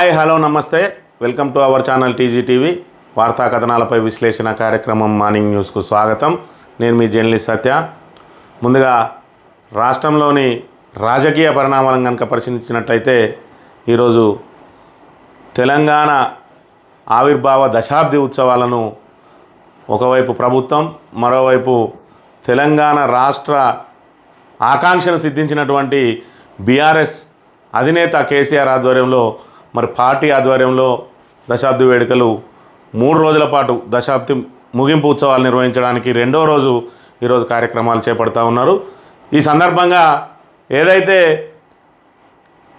Hi hello నమస్తే welcome to our channel TG TV వార్తా కథనాలపై విశ్లేషణ కార్యక్రమం మార్నింగ్ న్యూస్కు స్వాగతం. నేను మీ జర్నలిస్ట్ సత్య. ముందుగా రాష్ట్రంలోని రాజకీయ పరిణామాలను కనుక పరిశీలించినట్లయితే ఈరోజు తెలంగాణ ఆవిర్భావ దశాబ్ది ఉత్సవాలను ఒకవైపు ప్రభుత్వం, మరోవైపు తెలంగాణ రాష్ట్ర ఆకాంక్షను సిద్ధించినటువంటి బీఆర్ఎస్ అధినేత కేసీఆర్ ఆధ్వర్యంలో మరి పార్టీ ఆధ్వర్యంలో దశాబ్ది వేడుకలు 3 రోజుల పాటు దశాబ్ది ముగింపు ఉత్సవాలు నిర్వహించడానికి రెండో రోజు ఈరోజు కార్యక్రమాలు చేపడతా ఉన్నారు. ఈ సందర్భంగా ఏదైతే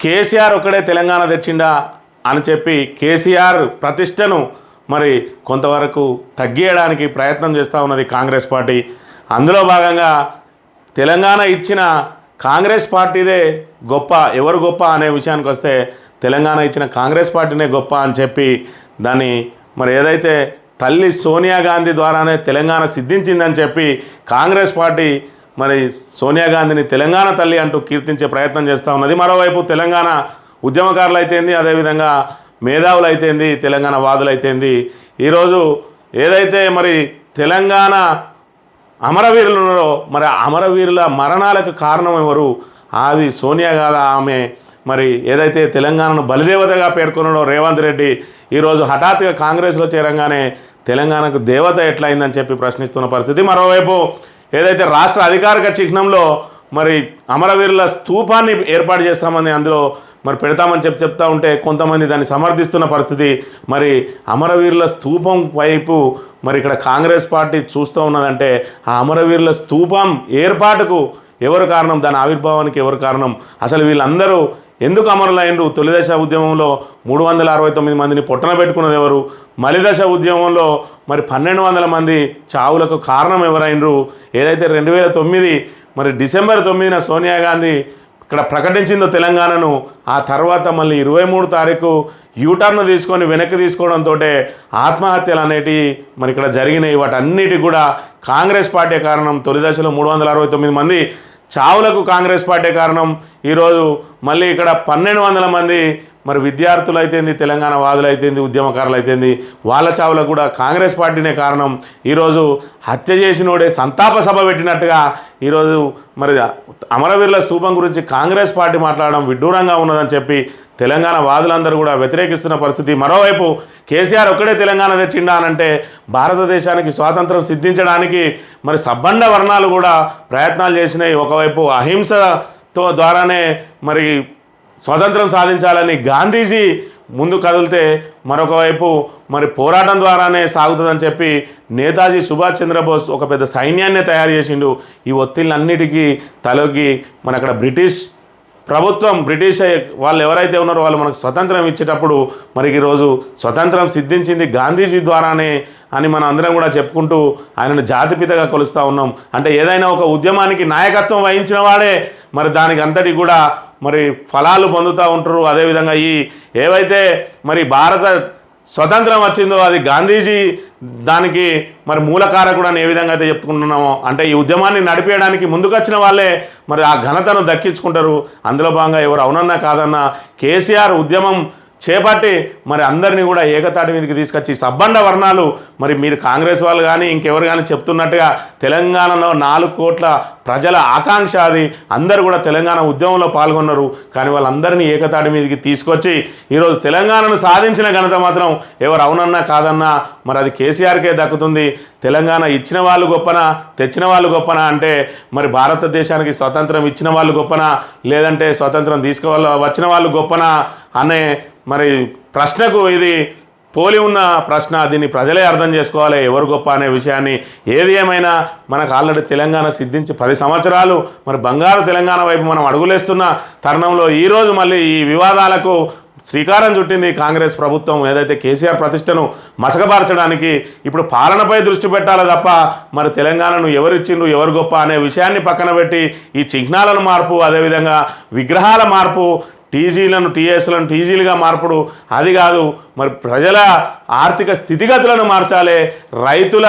కేసీఆర్ ఒక్కడే తెలంగాణ తెచ్చిండా అని చెప్పి కేసీఆర్ ప్రతిష్టను మరి కొంతవరకు తగ్గియడానికి ప్రయత్నం చేస్తూ ఉన్నది కాంగ్రెస్ పార్టీ. అందులో భాగంగా తెలంగాణ ఇచ్చిన కాంగ్రెస్ పార్టీదే గొప్ప, ఎవరు గొప్ప అనే విషయానికి వస్తే తెలంగాణ ఇచ్చిన కాంగ్రెస్ పార్టీనే గొప్ప అని చెప్పి దాన్ని మరి ఏదైతే తల్లి సోనియా గాంధీ ద్వారానే తెలంగాణ సిద్ధించిందని చెప్పి కాంగ్రెస్ పార్టీ మరి సోనియా గాంధీని తెలంగాణ తల్లి అంటూ కీర్తించే ప్రయత్నం చేస్తూ ఉన్నది. మరోవైపు తెలంగాణ ఉద్యమకారులు అయితేంది, అదేవిధంగా మేధావులు అయితేంది, తెలంగాణ వాదులు అయితేంది, ఈరోజు ఏదైతే మరి తెలంగాణ అమరవీరులలో మరి అమరవీరుల మరణాలకు కారణం ఎవరు? అది సోనియా గాంధీ. ఆమె మరి ఏదైతే తెలంగాణను బలిదేవతగా పేర్కొనడో రేవంత్ రెడ్డి ఈరోజు హఠాత్తుగా కాంగ్రెస్లో చేరంగానే తెలంగాణకు దేవత ఎట్లయిందని చెప్పి ప్రశ్నిస్తున్న పరిస్థితి. మరోవైపు ఏదైతే రాష్ట్ర అధికారిక చిహ్నంలో మరి అమరవీరుల స్తూపాన్ని ఏర్పాటు చేస్తామని అందులో మరి పెడతామని చెప్తా ఉంటే కొంతమంది దాన్ని సమర్థిస్తున్న పరిస్థితి. మరి అమరవీరుల స్తూపం వైపు మరి ఇక్కడ కాంగ్రెస్ పార్టీ చూస్తూ ఉన్నదంటే ఆ అమరవీరుల స్తూపం ఏర్పాటుకు ఎవరు కారణం, దాని ఆవిర్భావానికి ఎవరు కారణం, అసలు వీళ్ళందరూ ఎందుకు అమరులైనరు? తొలిదశ ఉద్యమంలో 369 మందిని పొట్టన పెట్టుకున్నది ఎవరు? మలిదశ ఉద్యమంలో మరి 1200 మంది చావులకు కారణం ఎవరైనరు? ఏదైతే 2009 మరి డిసెంబర్ 9న సోనియా గాంధీ ఇక్కడ ప్రకటించిందో తెలంగాణను, ఆ తర్వాత మళ్ళీ 23 తారీఖు యూటర్న్ తీసుకొని వెనక్కి తీసుకోవడంతో ఆత్మహత్యలు అనేటివి మరి ఇక్కడ జరిగినాయి. వాటన్నిటికి కూడా కాంగ్రెస్ పార్టీ కారణం. తొలి దశలో 369 మంది చావులకు కాంగ్రెస్ పార్టీ కారణం. ఈరోజు మళ్ళీ ఇక్కడ 1200 మంది మరి విద్యార్థులు అయితేంది, తెలంగాణ వాదులు అయితేంది, ఉద్యమకారులు అయితేంది, వాళ్ళ చావులకు కూడా కాంగ్రెస్ పార్టీనే కారణం. ఈరోజు హత్య చేసినోడే సంతాప సభ పెట్టినట్టుగా ఈరోజు మరి అమరవీరుల స్తూపం గురించి కాంగ్రెస్ పార్టీ మాట్లాడడం విడ్డూరంగా ఉన్నదని చెప్పి తెలంగాణ వాదులందరూ కూడా వ్యతిరేకిస్తున్న పరిస్థితి. మరోవైపు కేసీఆర్ ఒక్కడే తెలంగాణ తెచ్చిండా అనంటే భారతదేశానికి స్వాతంత్రం సిద్ధించడానికి మరి సబ్బండ వర్ణాలు కూడా ప్రయత్నాలు చేసినాయి. ఒకవైపు అహింసతో ద్వారానే మరి స్వతంత్రం సాధించాలని గాంధీజీ ముందు కదిలితే మరొక వైపు మరి పోరాటం ద్వారానే సాగుతుందని చెప్పి నేతాజీ సుభాష్ చంద్రబోస్ ఒక పెద్ద సైన్యాన్నే తయారు చేసిండు. ఈ ఒత్తిళ్ళన్నిటికీ తలొగ్గి మన అక్కడ బ్రిటిష్ ప్రభుత్వం, బ్రిటిష్ వాళ్ళు ఎవరైతే ఉన్నారో వాళ్ళు మనకు స్వతంత్రం ఇచ్చేటప్పుడు మరి ఈరోజు స్వతంత్రం సిద్ధించింది గాంధీజీ ద్వారానే అని మనం అందరం కూడా చెప్పుకుంటూ ఆయనను జాతిపితగా కొలుస్తూ ఉన్నాం. అంటే ఏదైనా ఒక ఉద్యమానికి నాయకత్వం వహించిన వాడే మరి దానికి అంతటి కూడా మరి ఫలాలు పొందుతూ ఉంటారు. అదేవిధంగా ఈ ఏవైతే మరి భారత స్వతంత్రం వచ్చిందో అది గాంధీజీ దానికి మరి మూలకారకుడు అని ఏ విధంగా అయితే చెప్పుకుంటున్నామో, అంటే ఈ ఉద్యమాన్ని నడిపేయడానికి ముందుకొచ్చిన వాళ్ళే మరి ఆ ఘనతను దక్కించుకుంటారు. అందులో భాగంగా ఎవరు అవునన్నా కాదన్నా కేసీఆర్ ఉద్యమం చేపట్టి మరి అందరినీ కూడా ఏకతాటి మీదకి తీసుకొచ్చి సబ్బండ వర్ణాలు మరి మీరు కాంగ్రెస్ వాళ్ళు కానీ ఇంకెవరు కానీ చెప్తున్నట్టుగా తెలంగాణలో 4 కోట్ల ప్రజల ఆకాంక్ష అది. అందరూ కూడా తెలంగాణ ఉద్యమంలో పాల్గొన్నారు. కానీ వాళ్ళందరినీ ఏకతాటి మీదకి తీసుకొచ్చి ఈరోజు తెలంగాణను సాధించిన ఘనత మాత్రం ఎవరు అవునన్నా కాదన్నా మరి అది కేసీఆర్కే దక్కుతుంది. తెలంగాణ ఇచ్చిన వాళ్ళు గొప్పనా, తెచ్చిన వాళ్ళు గొప్పనా అంటే మరి భారతదేశానికి స్వతంత్రం ఇచ్చిన వాళ్ళు గొప్పనా, లేదంటే స్వతంత్రం వచ్చిన వాళ్ళు గొప్పనా అనే మరి ప్రశ్నకు ఇది పోలి ఉన్న ప్రశ్న. దీన్ని ప్రజలే అర్థం చేసుకోవాలి ఎవరు గొప్ప అనే విషయాన్ని. ఏది ఏమైనా మనకు ఆల్రెడీ తెలంగాణ సిద్ధించి 10 సంవత్సరాలు మరి బంగారు తెలంగాణ వైపు మనం అడుగులేస్తున్న తరుణంలో ఈరోజు మళ్ళీ ఈ వివాదాలకు శ్రీకారం చుట్టింది కాంగ్రెస్ ప్రభుత్వం. ఏదైతే కేసీఆర్ ప్రతిష్టను మసకబార్చడానికి ఇప్పుడు పాలనపై దృష్టి పెట్టాలి తప్ప మరి తెలంగాణను ఎవరిచ్చిండ్రు, ఎవరు గొప్ప అనే విషయాన్ని పక్కన పెట్టి ఈ చిహ్నాలను మార్పు, అదేవిధంగా విగ్రహాల మార్పు, టీజీలను టీఎస్లను టీజీలుగా మార్పుడు అది కాదు. మరి ప్రజల ఆర్థిక స్థితిగతులను మార్చాలి, రైతుల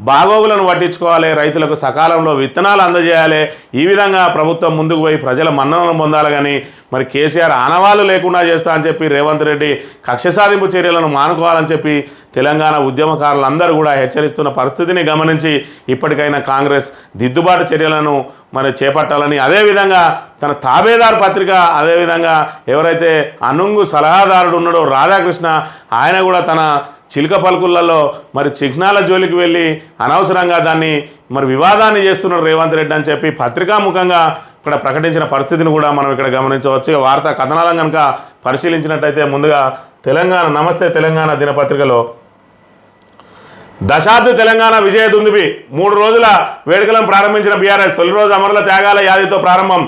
బాగోగులను పట్టించుకోవాలి, రైతులకు సకాలంలో విత్తనాలు అందజేయాలి. ఈ విధంగా ప్రభుత్వం ముందుకు పోయి ప్రజల మన్ననను పొందాలి. కానీ మరి కేసీఆర్ ఆనవాళ్ళు లేకుండా చేస్తా అని చెప్పి రేవంత్ రెడ్డి కక్ష సాధింపు చర్యలను మానుకోవాలని చెప్పి తెలంగాణ ఉద్యమకారులందరూ కూడా హెచ్చరిస్తున్న పరిస్థితిని గమనించి ఇప్పటికైనా కాంగ్రెస్ దిద్దుబాటు చర్యలను మరి చేపట్టాలని, అదేవిధంగా తన తాబేదారు పత్రిక, అదేవిధంగా ఎవరైతే అనుంగు సలహాదారుడు ఉన్నాడో రాధాకృష్ణ, ఆయన కూడా తన చిలుక పలుకులలో మరి చిహ్నాల జోలికి వెళ్ళి అనవసరంగా దాన్ని మరి వివాదాన్ని చేస్తున్నాడు రేవంత్ రెడ్డి అని చెప్పి పత్రికాముఖంగా ఇక్కడ ప్రకటించిన పరిస్థితిని కూడా మనం ఇక్కడ గమనించవచ్చు. వార్తా కథనాలను కనుక పరిశీలించినట్టయితే ముందుగా తెలంగాణ నమస్తే తెలంగాణ దినపత్రికలో దశాబ్ది తెలంగాణ విజయ దుందుబి 3 రోజుల వేడుకలను ప్రారంభించిన బీఆర్ఎస్. తొలి రోజు అమరుల త్యాగాల యాదితో ప్రారంభం.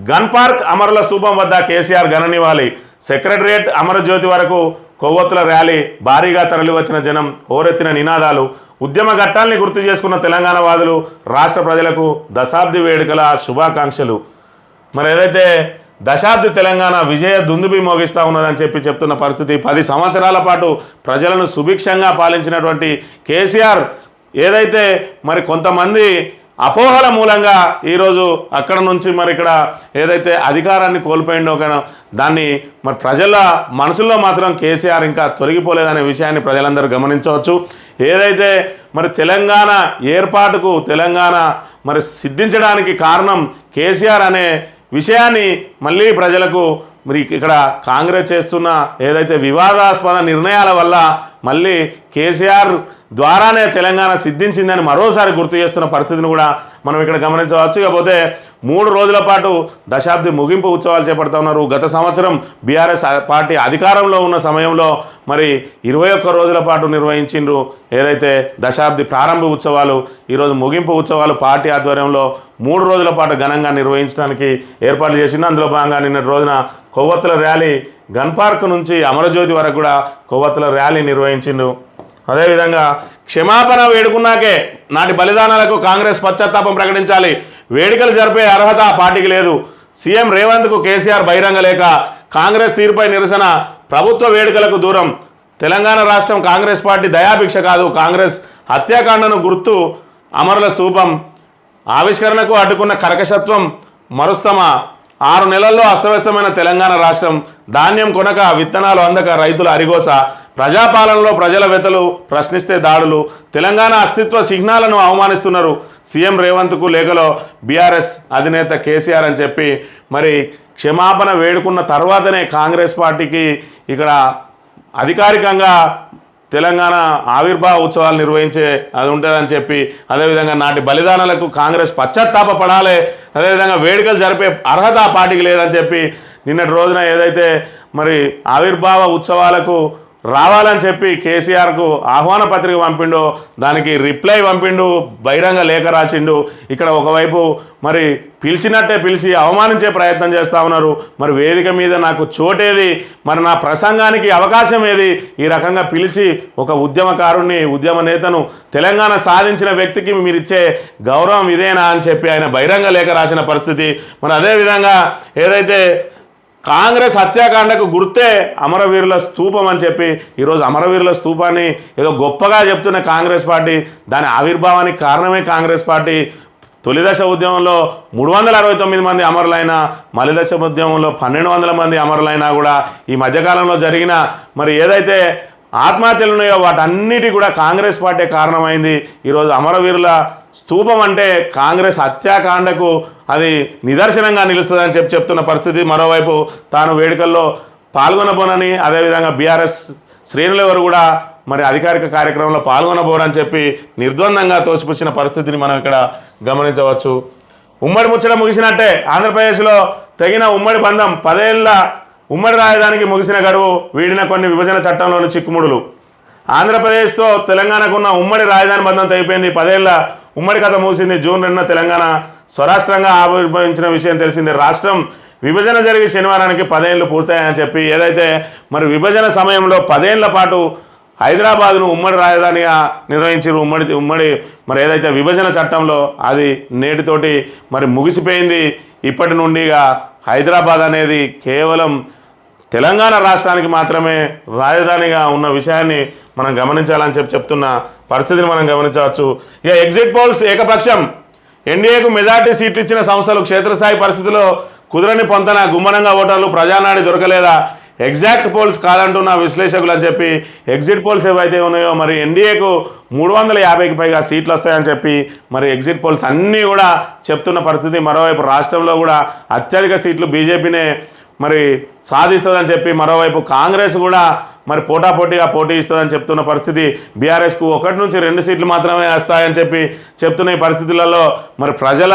గన్ పార్క్ అమరుల స్తూపం వద్ద కేసీఆర్ ఘన నివాళి. సెక్రటరియట్ అమరజ్యోతి వరకు కొవ్వొత్తుల ర్యాలీ. భారీగా తరలివచ్చిన జనం, హోరెత్తిన నినాదాలు. ఉద్యమ ఘట్టాల్ని గుర్తు చేసుకున్న తెలంగాణ వాదులు. రాష్ట్ర ప్రజలకు దశాబ్ది వేడుకల శుభాకాంక్షలు. మరి ఏదైతే దశాబ్ది తెలంగాణ విజయ దుందుబి మోగిస్తూ ఉన్నదని చెప్పి చెప్తున్న పరిస్థితి. 10 సంవత్సరాల పాటు ప్రజలను సుభిక్షంగా పాలించినటువంటి కేసీఆర్ ఏదైతే మరి కొంతమంది అపోహల మూలంగా ఈరోజు అక్కడ నుంచి మరి ఇక్కడ ఏదైతే అధికారాన్ని కోల్పోయిండో దాన్ని మరి ప్రజల మనసుల్లో మాత్రం కేసీఆర్ ఇంకా తొలగిపోలేదనే విషయాన్ని ప్రజలందరూ గమనించవచ్చు. ఏదైతే మరి తెలంగాణ ఏర్పాటుకు, తెలంగాణ మరి సిద్ధించడానికి కారణం కేసీఆర్ అనే విషయాన్ని మళ్ళీ ప్రజలకు మరి ఇక్కడ కాంగ్రెస్ చేస్తున్న ఏదైతే వివాదాస్పద నిర్ణయాల వల్ల మళ్ళీ కేసీఆర్ ద్వారానే తెలంగాణ సిద్ధించిందని మరోసారి గుర్తు చేస్తున్న పరిస్థితిని కూడా మనం ఇక్కడ గమనించవచ్చు. ఇకపోతే 3 రోజుల పాటు దశాబ్ది ముగింపు ఉత్సవాలు చేపడుతున్నారు. గత సంవత్సరం బీఆర్ఎస్ పార్టీ అధికారంలో ఉన్న సమయంలో మరి 21 రోజుల పాటు నిర్వహించిండ్రు ఏదైతే దశాబ్ది ప్రారంభ ఉత్సవాలు. ఈరోజు ముగింపు ఉత్సవాలు పార్టీ ఆధ్వర్యంలో 3 రోజుల పాటు ఘనంగా నిర్వహించడానికి ఏర్పాట్లు చేసింది. అందులో భాగంగా నిన్నటి రోజున కొవ్వొత్తుల ర్యాలీ గన్ పార్క్ నుంచి అమరజ్యోతి వరకు కూడా కొవ్వొత్తుల ర్యాలీ నిర్వహించిండు. అదేవిధంగా క్షమాపణ వేడుకున్నాకే నాటి బలిదానాలకు కాంగ్రెస్ పశ్చాత్తాపం ప్రకటించాలి. వేడుకలు జరిపే అర్హత ఆ పార్టీకి లేదు. సీఎం రేవంత్కు కేసీఆర్ బహిరంగ లేఖ. కాంగ్రెస్ తీరుపై నిరసన. ప్రభుత్వ వేడుకలకు దూరం. తెలంగాణ రాష్ట్రం కాంగ్రెస్ పార్టీ దయాభిక్ష కాదు. కాంగ్రెస్ హత్యాకాండను గుర్తు. అమరుల స్తూపం ఆవిష్కరణకు అడ్డుకున్న కర్కశత్వం మరుస్తమా. 6 నెలల్లో అస్తవ్యస్తమైన తెలంగాణ రాష్ట్రం. ధాన్యం కొనక, విత్తనాలు అందక రైతుల అరిగోస. ప్రజాపాలనలో ప్రజల వెతలు, ప్రశ్నిస్తే దాడులు. తెలంగాణ అస్తిత్వ చిహ్నాలను అవమానిస్తున్నారు. సీఎం రేవంత్కు లేఖలో బీఆర్ఎస్ అధినేత కేసీఆర్ అని చెప్పి మరి క్షమాపణ వేడుకున్న తర్వాతనే కాంగ్రెస్ పార్టీకి ఇక్కడ అధికారికంగా తెలంగాణ ఆవిర్భావ ఉత్సవాలు నిర్వహించే అది ఉంటుందని చెప్పి, అదేవిధంగా నాటి బలిదానాలకు కాంగ్రెస్ పశ్చాత్తాప పడాలి, అదేవిధంగా వేడుకలు జరిపే అర్హత ఆ పార్టీకి లేదని చెప్పి నిన్నటి రోజున ఏదైతే మరి ఆవిర్భావ ఉత్సవాలకు రావాలని చెప్పి కేసీఆర్కు ఆహ్వాన పత్రిక పంపిండో దానికి రిప్లై పంపిండు, బహిరంగ లేఖ రాసిండు. ఇక్కడ ఒకవైపు మరి పిలిచినట్టే పిలిచి అవమానించే ప్రయత్నం చేస్తూ ఉన్నారు. మరి వేదిక మీద నాకు చోటేది, మరి నా ప్రసంగానికి అవకాశం ఏది? ఈ రకంగా పిలిచి ఒక ఉద్యమకారుణ్ణి, ఉద్యమ నేతను, తెలంగాణ సాధించిన వ్యక్తికి మీరిచ్చే గౌరవం ఇదేనా అని చెప్పి ఆయన బహిరంగ లేఖ రాసిన పరిస్థితి. మరి అదేవిధంగా ఏదైతే కాంగ్రెస్ హత్యాకాండకు గుర్తే అమరవీరుల స్తూపం అని చెప్పి ఈరోజు అమరవీరుల స్తూపాన్ని ఏదో గొప్పగా చెప్తున్న కాంగ్రెస్ పార్టీ, దాని ఆవిర్భావానికి కారణమే కాంగ్రెస్ పార్టీ. తొలిదశ ఉద్యమంలో 369 మంది అమరులైన, మలిదశ ఉద్యమంలో 1200 మంది అమరులైనా కూడా ఈ మధ్యకాలంలో జరిగిన మరి ఏదైతే ఆత్మహత్యలు ఉన్నాయో వాటన్నిటి కూడా కాంగ్రెస్ పార్టీ కారణమైంది. ఈరోజు అమరవీరుల స్తూపం అంటే కాంగ్రెస్ హత్యాకాండకు అది నిదర్శనంగా నిలుస్తుందని చెప్తున్న పరిస్థితి. మరోవైపు తాను వేడుకల్లో పాల్గొనబోనని, అదేవిధంగా బీఆర్ఎస్ శ్రేణులు ఎవరు కూడా మరి అధికారిక కార్యక్రమంలో పాల్గొనబోరని చెప్పి నిర్ద్వందంగా తోసిపుచ్చిన పరిస్థితిని మనం ఇక్కడ గమనించవచ్చు. ఉమ్మడి ముచ్చట ముగిసినట్టే. ఆంధ్రప్రదేశ్లో తెగిన ఉమ్మడి బంధం. 10 ఏళ్ల ఉమ్మడి రాజధానికి ముగిసిన గడువు. వీడిన కొన్ని విభజన చట్టంలోని చిక్కుముడులు. ఆంధ్రప్రదేశ్తో తెలంగాణకున్న ఉమ్మడి రాజధాని బంధం తెగిపోయింది. 10 ఏళ్ల ఉమ్మడి కథ ముగిసింది. జూన్ 2న తెలంగాణ స్వరాష్ట్రంగా ఆవిర్భవించిన విషయం తెలిసిందే. రాష్ట్రం విభజన జరిగి శనివారానికి 10 ఏళ్ళు పూర్తయ్యాయని చెప్పి ఏదైతే మరి విభజన సమయంలో 10 ఏళ్ల పాటు హైదరాబాద్ను ఉమ్మడి రాజధానిగా నిర్వహించారు. ఉమ్మడి మరి ఏదైతే విభజన చట్టంలో అది నేటితోటి మరి ముగిసిపోయింది. ఇప్పటి నుండి హైదరాబాద్ అనేది కేవలం తెలంగాణ రాష్ట్రానికి మాత్రమే రాజధానిగా ఉన్న విషయాన్ని మనం గమనించాలని చెప్తున్న పరిస్థితిని మనం గమనించవచ్చు. ఇక ఎగ్జిట్ పోల్స్ ఏకపక్షం. ఎన్డీఏకు మెజార్టీ సీట్లు ఇచ్చిన సంస్థలు క్షేత్రస్థాయి పరిస్థితిలో కుదరని పొంతన, గుమ్మనంగా ఓటర్లు, ప్రజానాడి దొరకలేదా, ఎగ్జాక్ట్ పోల్స్ కాదంటున్న విశ్లేషకులు అని చెప్పి ఎగ్జిట్ పోల్స్ ఏవైతే ఉన్నాయో మరి ఎన్డీఏకు 350కి పైగా సీట్లు వస్తాయని చెప్పి మరి ఎగ్జిట్ పోల్స్ అన్నీ కూడా చెప్తున్న పరిస్థితి. మరోవైపు రాష్ట్రంలో కూడా అత్యధిక సీట్లు బీజేపీనే మరి సాధిస్తుందని చెప్పి, మరోవైపు కాంగ్రెస్ కూడా మరి పోటాపోటీగా పోటీ ఇస్తుందని చెప్తున్న పరిస్థితి. బీఆర్ఎస్కు 1 నుంచి 2 సీట్లు మాత్రమే వస్తాయని చెప్పి చెప్తున్న ఈ పరిస్థితులలో మరి ప్రజల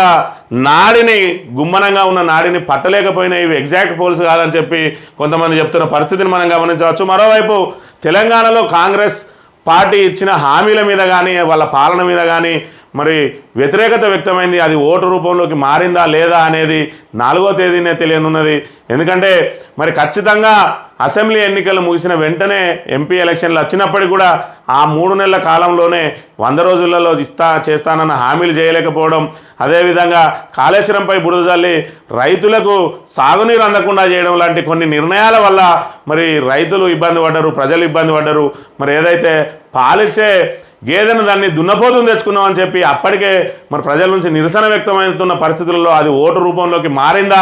నాడిని, గుమ్మనంగా ఉన్న నాడిని పట్టలేకపోయినా ఇవి ఎగ్జాక్ట్ పోల్స్ కాదని చెప్పి కొంతమంది చెప్తున్న పరిస్థితిని మనం గమనించవచ్చు. మరోవైపు తెలంగాణలో కాంగ్రెస్ పార్టీ ఇచ్చిన హామీల మీద కానీ వాళ్ళ పాలన మీద కానీ మరి వ్యతిరేకత వ్యక్తమైంది. అది ఓటు రూపంలోకి మారిందా లేదా అనేది 4వ తేదీనే తెలియనున్నది. ఎందుకంటే మరి ఖచ్చితంగా అసెంబ్లీ ఎన్నికలు ముగిసిన వెంటనే ఎంపీ ఎలక్షన్లు వచ్చినప్పటికీ కూడా ఆ 3 నెలల కాలంలోనే 100 రోజులలో చేస్తానన్న హామీలు చేయలేకపోవడం, అదేవిధంగా కాళేశ్వరంపై బురద జల్లి రైతులకు సాగునీరు అందకుండా చేయడం లాంటి కొన్ని నిర్ణయాల వల్ల మరి రైతులు ఇబ్బంది పడ్డారు, ప్రజలు ఇబ్బంది పడ్డారు. మరి ఏదైతే పాలిచ్చే గేదెను దాన్ని దున్నపోతుని తెచ్చుకున్నామని చెప్పి అప్పటికే మరి ప్రజల నుంచి నిరసన వ్యక్తమవుతున్న పరిస్థితుల్లో అది ఓటు రూపంలోకి మారిందా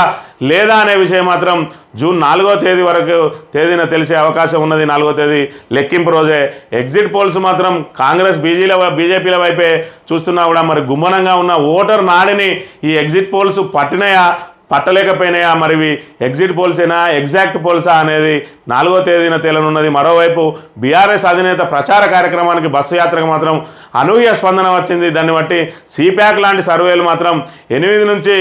లేదా అనే విషయం మాత్రం జూన్ 4వ తేదీ వరకు తేదీన తెలిసే అవకాశం ఉన్నది. 4వ తేదీ లెక్కింపు రోజే. ఎగ్జిట్ పోల్స్ మాత్రం కాంగ్రెస్ బీజేపీల వైపే చూస్తున్నా కూడా మరి గుమ్మనంగా ఉన్న ఓటర్ నాడిని ఈ ఎగ్జిట్ పోల్స్ పట్టలేకపోయినాయా, మరి ఎగ్జిట్ పోల్సేనా ఎగ్జాక్ట్ పోల్సా అనేది 4వ తేదీన తేలనున్నది. మరోవైపు బీఆర్ఎస్ అధినేత ప్రచార కార్యక్రమానికి బస్సు యాత్రకు మాత్రం అనూహ్య స్పందన వచ్చింది. దాన్ని బట్టి సిప్యాక్ లాంటి సర్వేలు మాత్రం 8 నుంచి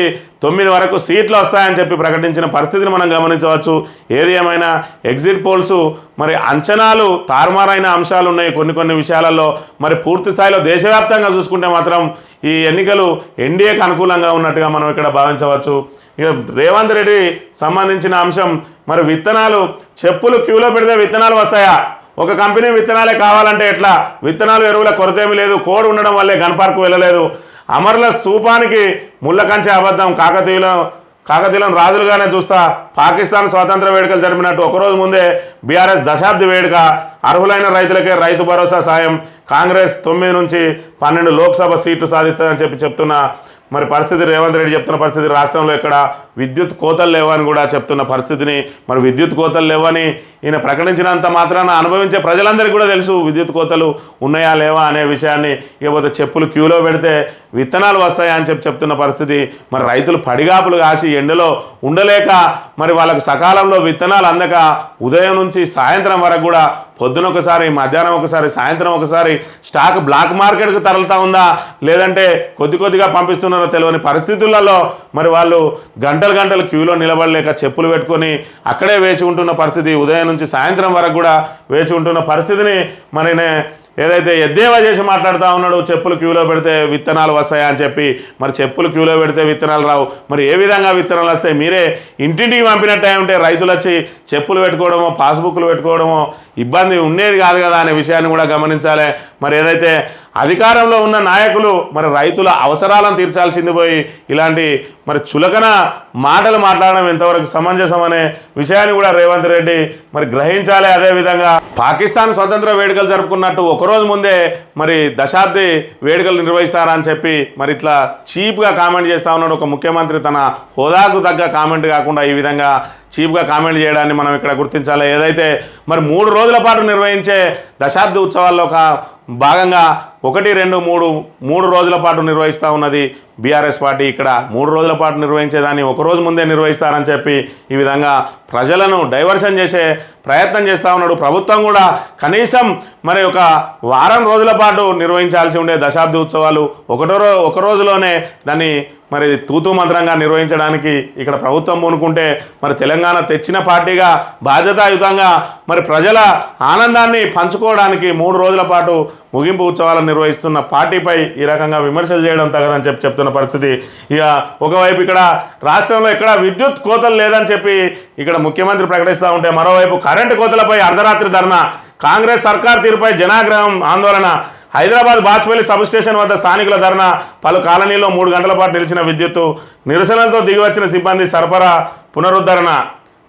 9 వరకు సీట్లు వస్తాయని చెప్పి ప్రకటించిన పరిస్థితిని మనం గమనించవచ్చు. ఏది ఏమైనా ఎగ్జిట్ పోల్స్ మరి అంచనాలు తారుమారైన అంశాలు ఉన్నాయి కొన్ని విషయాలలో. మరి పూర్తి స్థాయిలో దేశవ్యాప్తంగా చూసుకుంటే మాత్రం ఈ ఎన్నికలు ఎన్డీఏకి అనుకూలంగా ఉన్నట్టుగా మనం ఇక్కడ భావించవచ్చు. ఇక రేవంత్ రెడ్డి సంబంధించిన అంశం మరి విత్తనాలు, చెప్పులు క్యూలో పెడితే విత్తనాలు వస్తాయా? ఒక కంపెనీ విత్తనాలే కావాలంటే ఎట్లా? విత్తనాలు ఎరువుల కొరత ఏమీ లేదు, కోడ్ ఉండడం వల్లే గన్ పార్క్ వెళ్ళలేదు. అమరుల స్తూపానికి ముళ్ళ కంచె అబద్ధం. కాకతీయులను రాజులుగానే చూస్తా. పాకిస్తాన్ స్వాతంత్ర వేడుకలు జరిపినట్టు ఒకరోజు ముందే బీఆర్ఎస్ దశాబ్ది వేడుక. అర్హులైన రైతులకే రైతు భరోసా సాయం. కాంగ్రెస్ 9 నుంచి 12 లోక్సభ సీట్లు సాధిస్తుందని చెప్తున్న మరి పరిస్థితి. రేవంత్ రెడ్డి చెప్తున్న పరిస్థితి రాష్ట్రంలో ఎక్కడ విద్యుత్ కోతలు లేవని కూడా చెప్తున్న పరిస్థితిని. మరి విద్యుత్ కోతలు లేవని ఈయన ప్రకటించినంత మాత్రాన అనుభవించే ప్రజలందరికీ కూడా తెలుసు విద్యుత్ కోతలు ఉన్నాయా లేవా అనే విషయాన్ని. ఇకపోతే చెప్పులు క్యూలో పెడితే విత్తనాలు వస్తాయా అని చెప్తున్న పరిస్థితి. మరి రైతులు పడిగాపులు కాసి ఎండలో ఉండలేక మరి వాళ్ళకు సకాలంలో విత్తనాలు అందక ఉదయం నుంచి సాయంత్రం వరకు కూడా పొద్దున ఒకసారి, మధ్యాహ్నం ఒకసారి, సాయంత్రం ఒకసారి స్టాక్ బ్లాక్ మార్కెట్కు తరలుతూ ఉందా లేదంటే కొద్దిగా పంపిస్తున్నారో తెలియని పరిస్థితులలో మరి వాళ్ళు గంటలు క్యూలో నిలబడలేక చెప్పులు పెట్టుకొని అక్కడే వేచి ఉంటున్న పరిస్థితి. ఉదయం నుంచి సాయంత్రం వరకు కూడా వేచి ఉంటున్న పరిస్థితిని మరి ఏదైతే ఎద్దేవా చేసి మాట్లాడుతూ ఉన్నాడు. చెప్పులు క్యూలో పెడితే విత్తనాలు వస్తాయా అని చెప్పి. మరి చెప్పులు క్యూలో పెడితే విత్తనాలు రావు. మరి ఏ విధంగా విత్తనాలు వస్తాయి? మీరే ఇంటింటికి పంపినట్టే ఉంటే రైతులు వచ్చి చెప్పులు పెట్టుకోవడమో పాస్బుక్లు పెట్టుకోవడమో ఇబ్బంది ఉండేది కాదు కదా అనే విషయాన్ని కూడా గమనించాలి. మరి ఏదైతే అధికారంలో ఉన్న నాయకులు మరి రైతుల అవసరాలను తీర్చాల్సింది పోయి ఇలాంటి మరి చులకన మాటలు మాట్లాడడం ఎంతవరకు సమంజసం అనే విషయాన్ని కూడా రేవంత్ రెడ్డి మరి గ్రహించాలి. అదేవిధంగా పాకిస్తాన్ స్వతంత్ర వేడుకలు జరుపుకున్నట్టు ఒకరోజు ముందే మరి దశాబ్ది వేడుకలు నిర్వహిస్తారా అని చెప్పి మరి ఇట్లా చీప్గా కామెంట్ చేస్తూ ఉన్నాడు ఒక ముఖ్యమంత్రి. తన హోదాకు తగ్గ కామెంట్ కాకుండా ఈ విధంగా చీప్గా కామెంట్ చేయడాన్ని మనం ఇక్కడ గుర్తించాలి. ఏదైతే మరి 3 రోజుల పాటు నిర్వహించే దశాబ్ది ఉత్సవాల్లో భాగంగా 1, 2, 3 రోజుల పాటు నిర్వహిస్తూ ఉన్నది బీఆర్ఎస్ పార్టీ. ఇక్కడ 3 రోజుల పాటు నిర్వహించేదాన్ని 1 రోజు ముందే నిర్వహిస్తారని చెప్పి ఈ విధంగా ప్రజలను డైవర్షన్ చేసే ప్రయత్నం చేస్తూ ఉన్నాడు. ప్రభుత్వం కూడా కనీసం మరి ఒక వారం రోజుల పాటు నిర్వహించాల్సి ఉండే దశాబ్ది ఉత్సవాలు ఒక రోజులోనే దాన్ని మరి తూతూ మంత్రంగా నిర్వహించడానికి ఇక్కడ ప్రభుత్వం పూనుకుంటే మరి తెలంగాణ తెచ్చిన పార్టీగా బాధ్యతాయుతంగా మరి ప్రజల ఆనందాన్ని పంచుకోవడానికి 3 రోజుల పాటు ముగింపు ఉత్సవాలను నిర్వహిస్తున్న పార్టీపై ఈ రకంగా విమర్శలు చేయడం తగదని చెప్తున్న పరిస్థితి. ఇక ఒకవైపు ఇక్కడ రాష్ట్రంలో ఎక్కడ విద్యుత్ కోతలు లేదని చెప్పి ఇక్కడ ముఖ్యమంత్రి ప్రకటిస్తూ ఉంటే మరోవైపు కరెంటు కోతలపై అర్ధరాత్రి ధర్నా. కాంగ్రెస్ సర్కార్ తీరుపై జనాగ్రహం ఆందోళన. హైదరాబాద్ బాచ్పల్లి సబ్స్టేషన్ వద్ద స్థానికుల ధర్నా. పలు కాలనీలో 3 గంటల పాటు నిలిచిన విద్యుత్తు. నిరసనలతో దిగివచ్చిన సిబ్బంది సరఫరా పునరుద్ధరణ.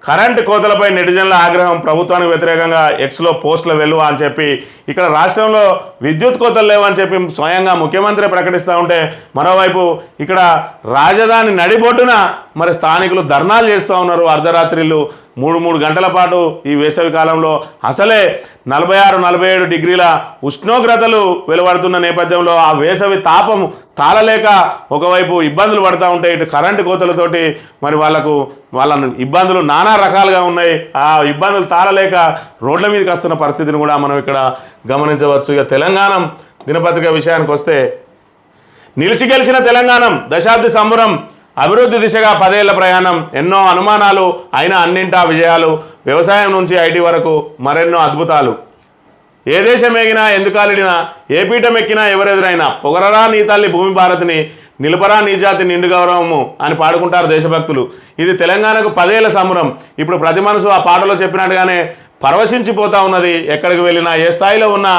కరెంటు కోతలపై నెటిజన్ల ఆగ్రహం, ప్రభుత్వానికి వ్యతిరేకంగా ఎక్స్లో పోస్టుల వెలువ అని చెప్పి ఇక్కడ రాష్ట్రంలో విద్యుత్ కోతలు లేవని చెప్పి స్వయంగా ముఖ్యమంత్రి ప్రకటిస్తూ ఉంటే, మరోవైపు ఇక్కడ రాజధాని నడిబొడ్డున మరి స్థానికులు ధర్నాలు చేస్తూ ఉన్నారు. అర్ధరాత్రిళ్ళు 3 గంటల పాటు ఈ వేసవి కాలంలో అసలే 46-47 డిగ్రీల ఉష్ణోగ్రతలు వెలువడుతున్న నేపథ్యంలో ఆ వేసవి తాపం తాళలేక ఒకవైపు ఇబ్బందులు పడుతూ ఉంటాయి. ఇటు కరెంటు కోతలతోటి మరి వాళ్ళ ఇబ్బందులు నానా రకాలుగా ఉన్నాయి. ఆ ఇబ్బందులు తాళలేక రోడ్ల మీదకి వస్తున్న పరిస్థితిని కూడా మనం ఇక్కడ గమనించవచ్చు. ఇక తెలంగాణ దినపత్రిక విషయానికి వస్తే, నిలిచి గెలిచిన తెలంగాణ దశాబ్ది సంబరం, అభివృద్ధి దిశగా 10 ఏళ్ల ప్రయాణం, ఎన్నో అనుమానాలు అయినా అన్నింటా విజయాలు, వ్యవసాయం నుంచి ఐటీ వరకు మరెన్నో అద్భుతాలు, ఏ దేశం ఎగినా ఎందుకాలిడినా, ఏ పీఠం ఎక్కినా ఎవరెదురైనా, పొగరరా నీ తల్లి భూమి భారతిని, నిలుపరా నీ జాతి నిండు గౌరవము అని పాడుకుంటారు దేశభక్తులు. ఇది తెలంగాణకు 10 ఏళ్ల సంబరం. ఇప్పుడు ప్రతి మనసు ఆ పాటలో చెప్పినట్టుగానే పరవశించిపోతూ ఉన్నది. ఎక్కడికి వెళ్ళినా, ఏ స్థాయిలో ఉన్నా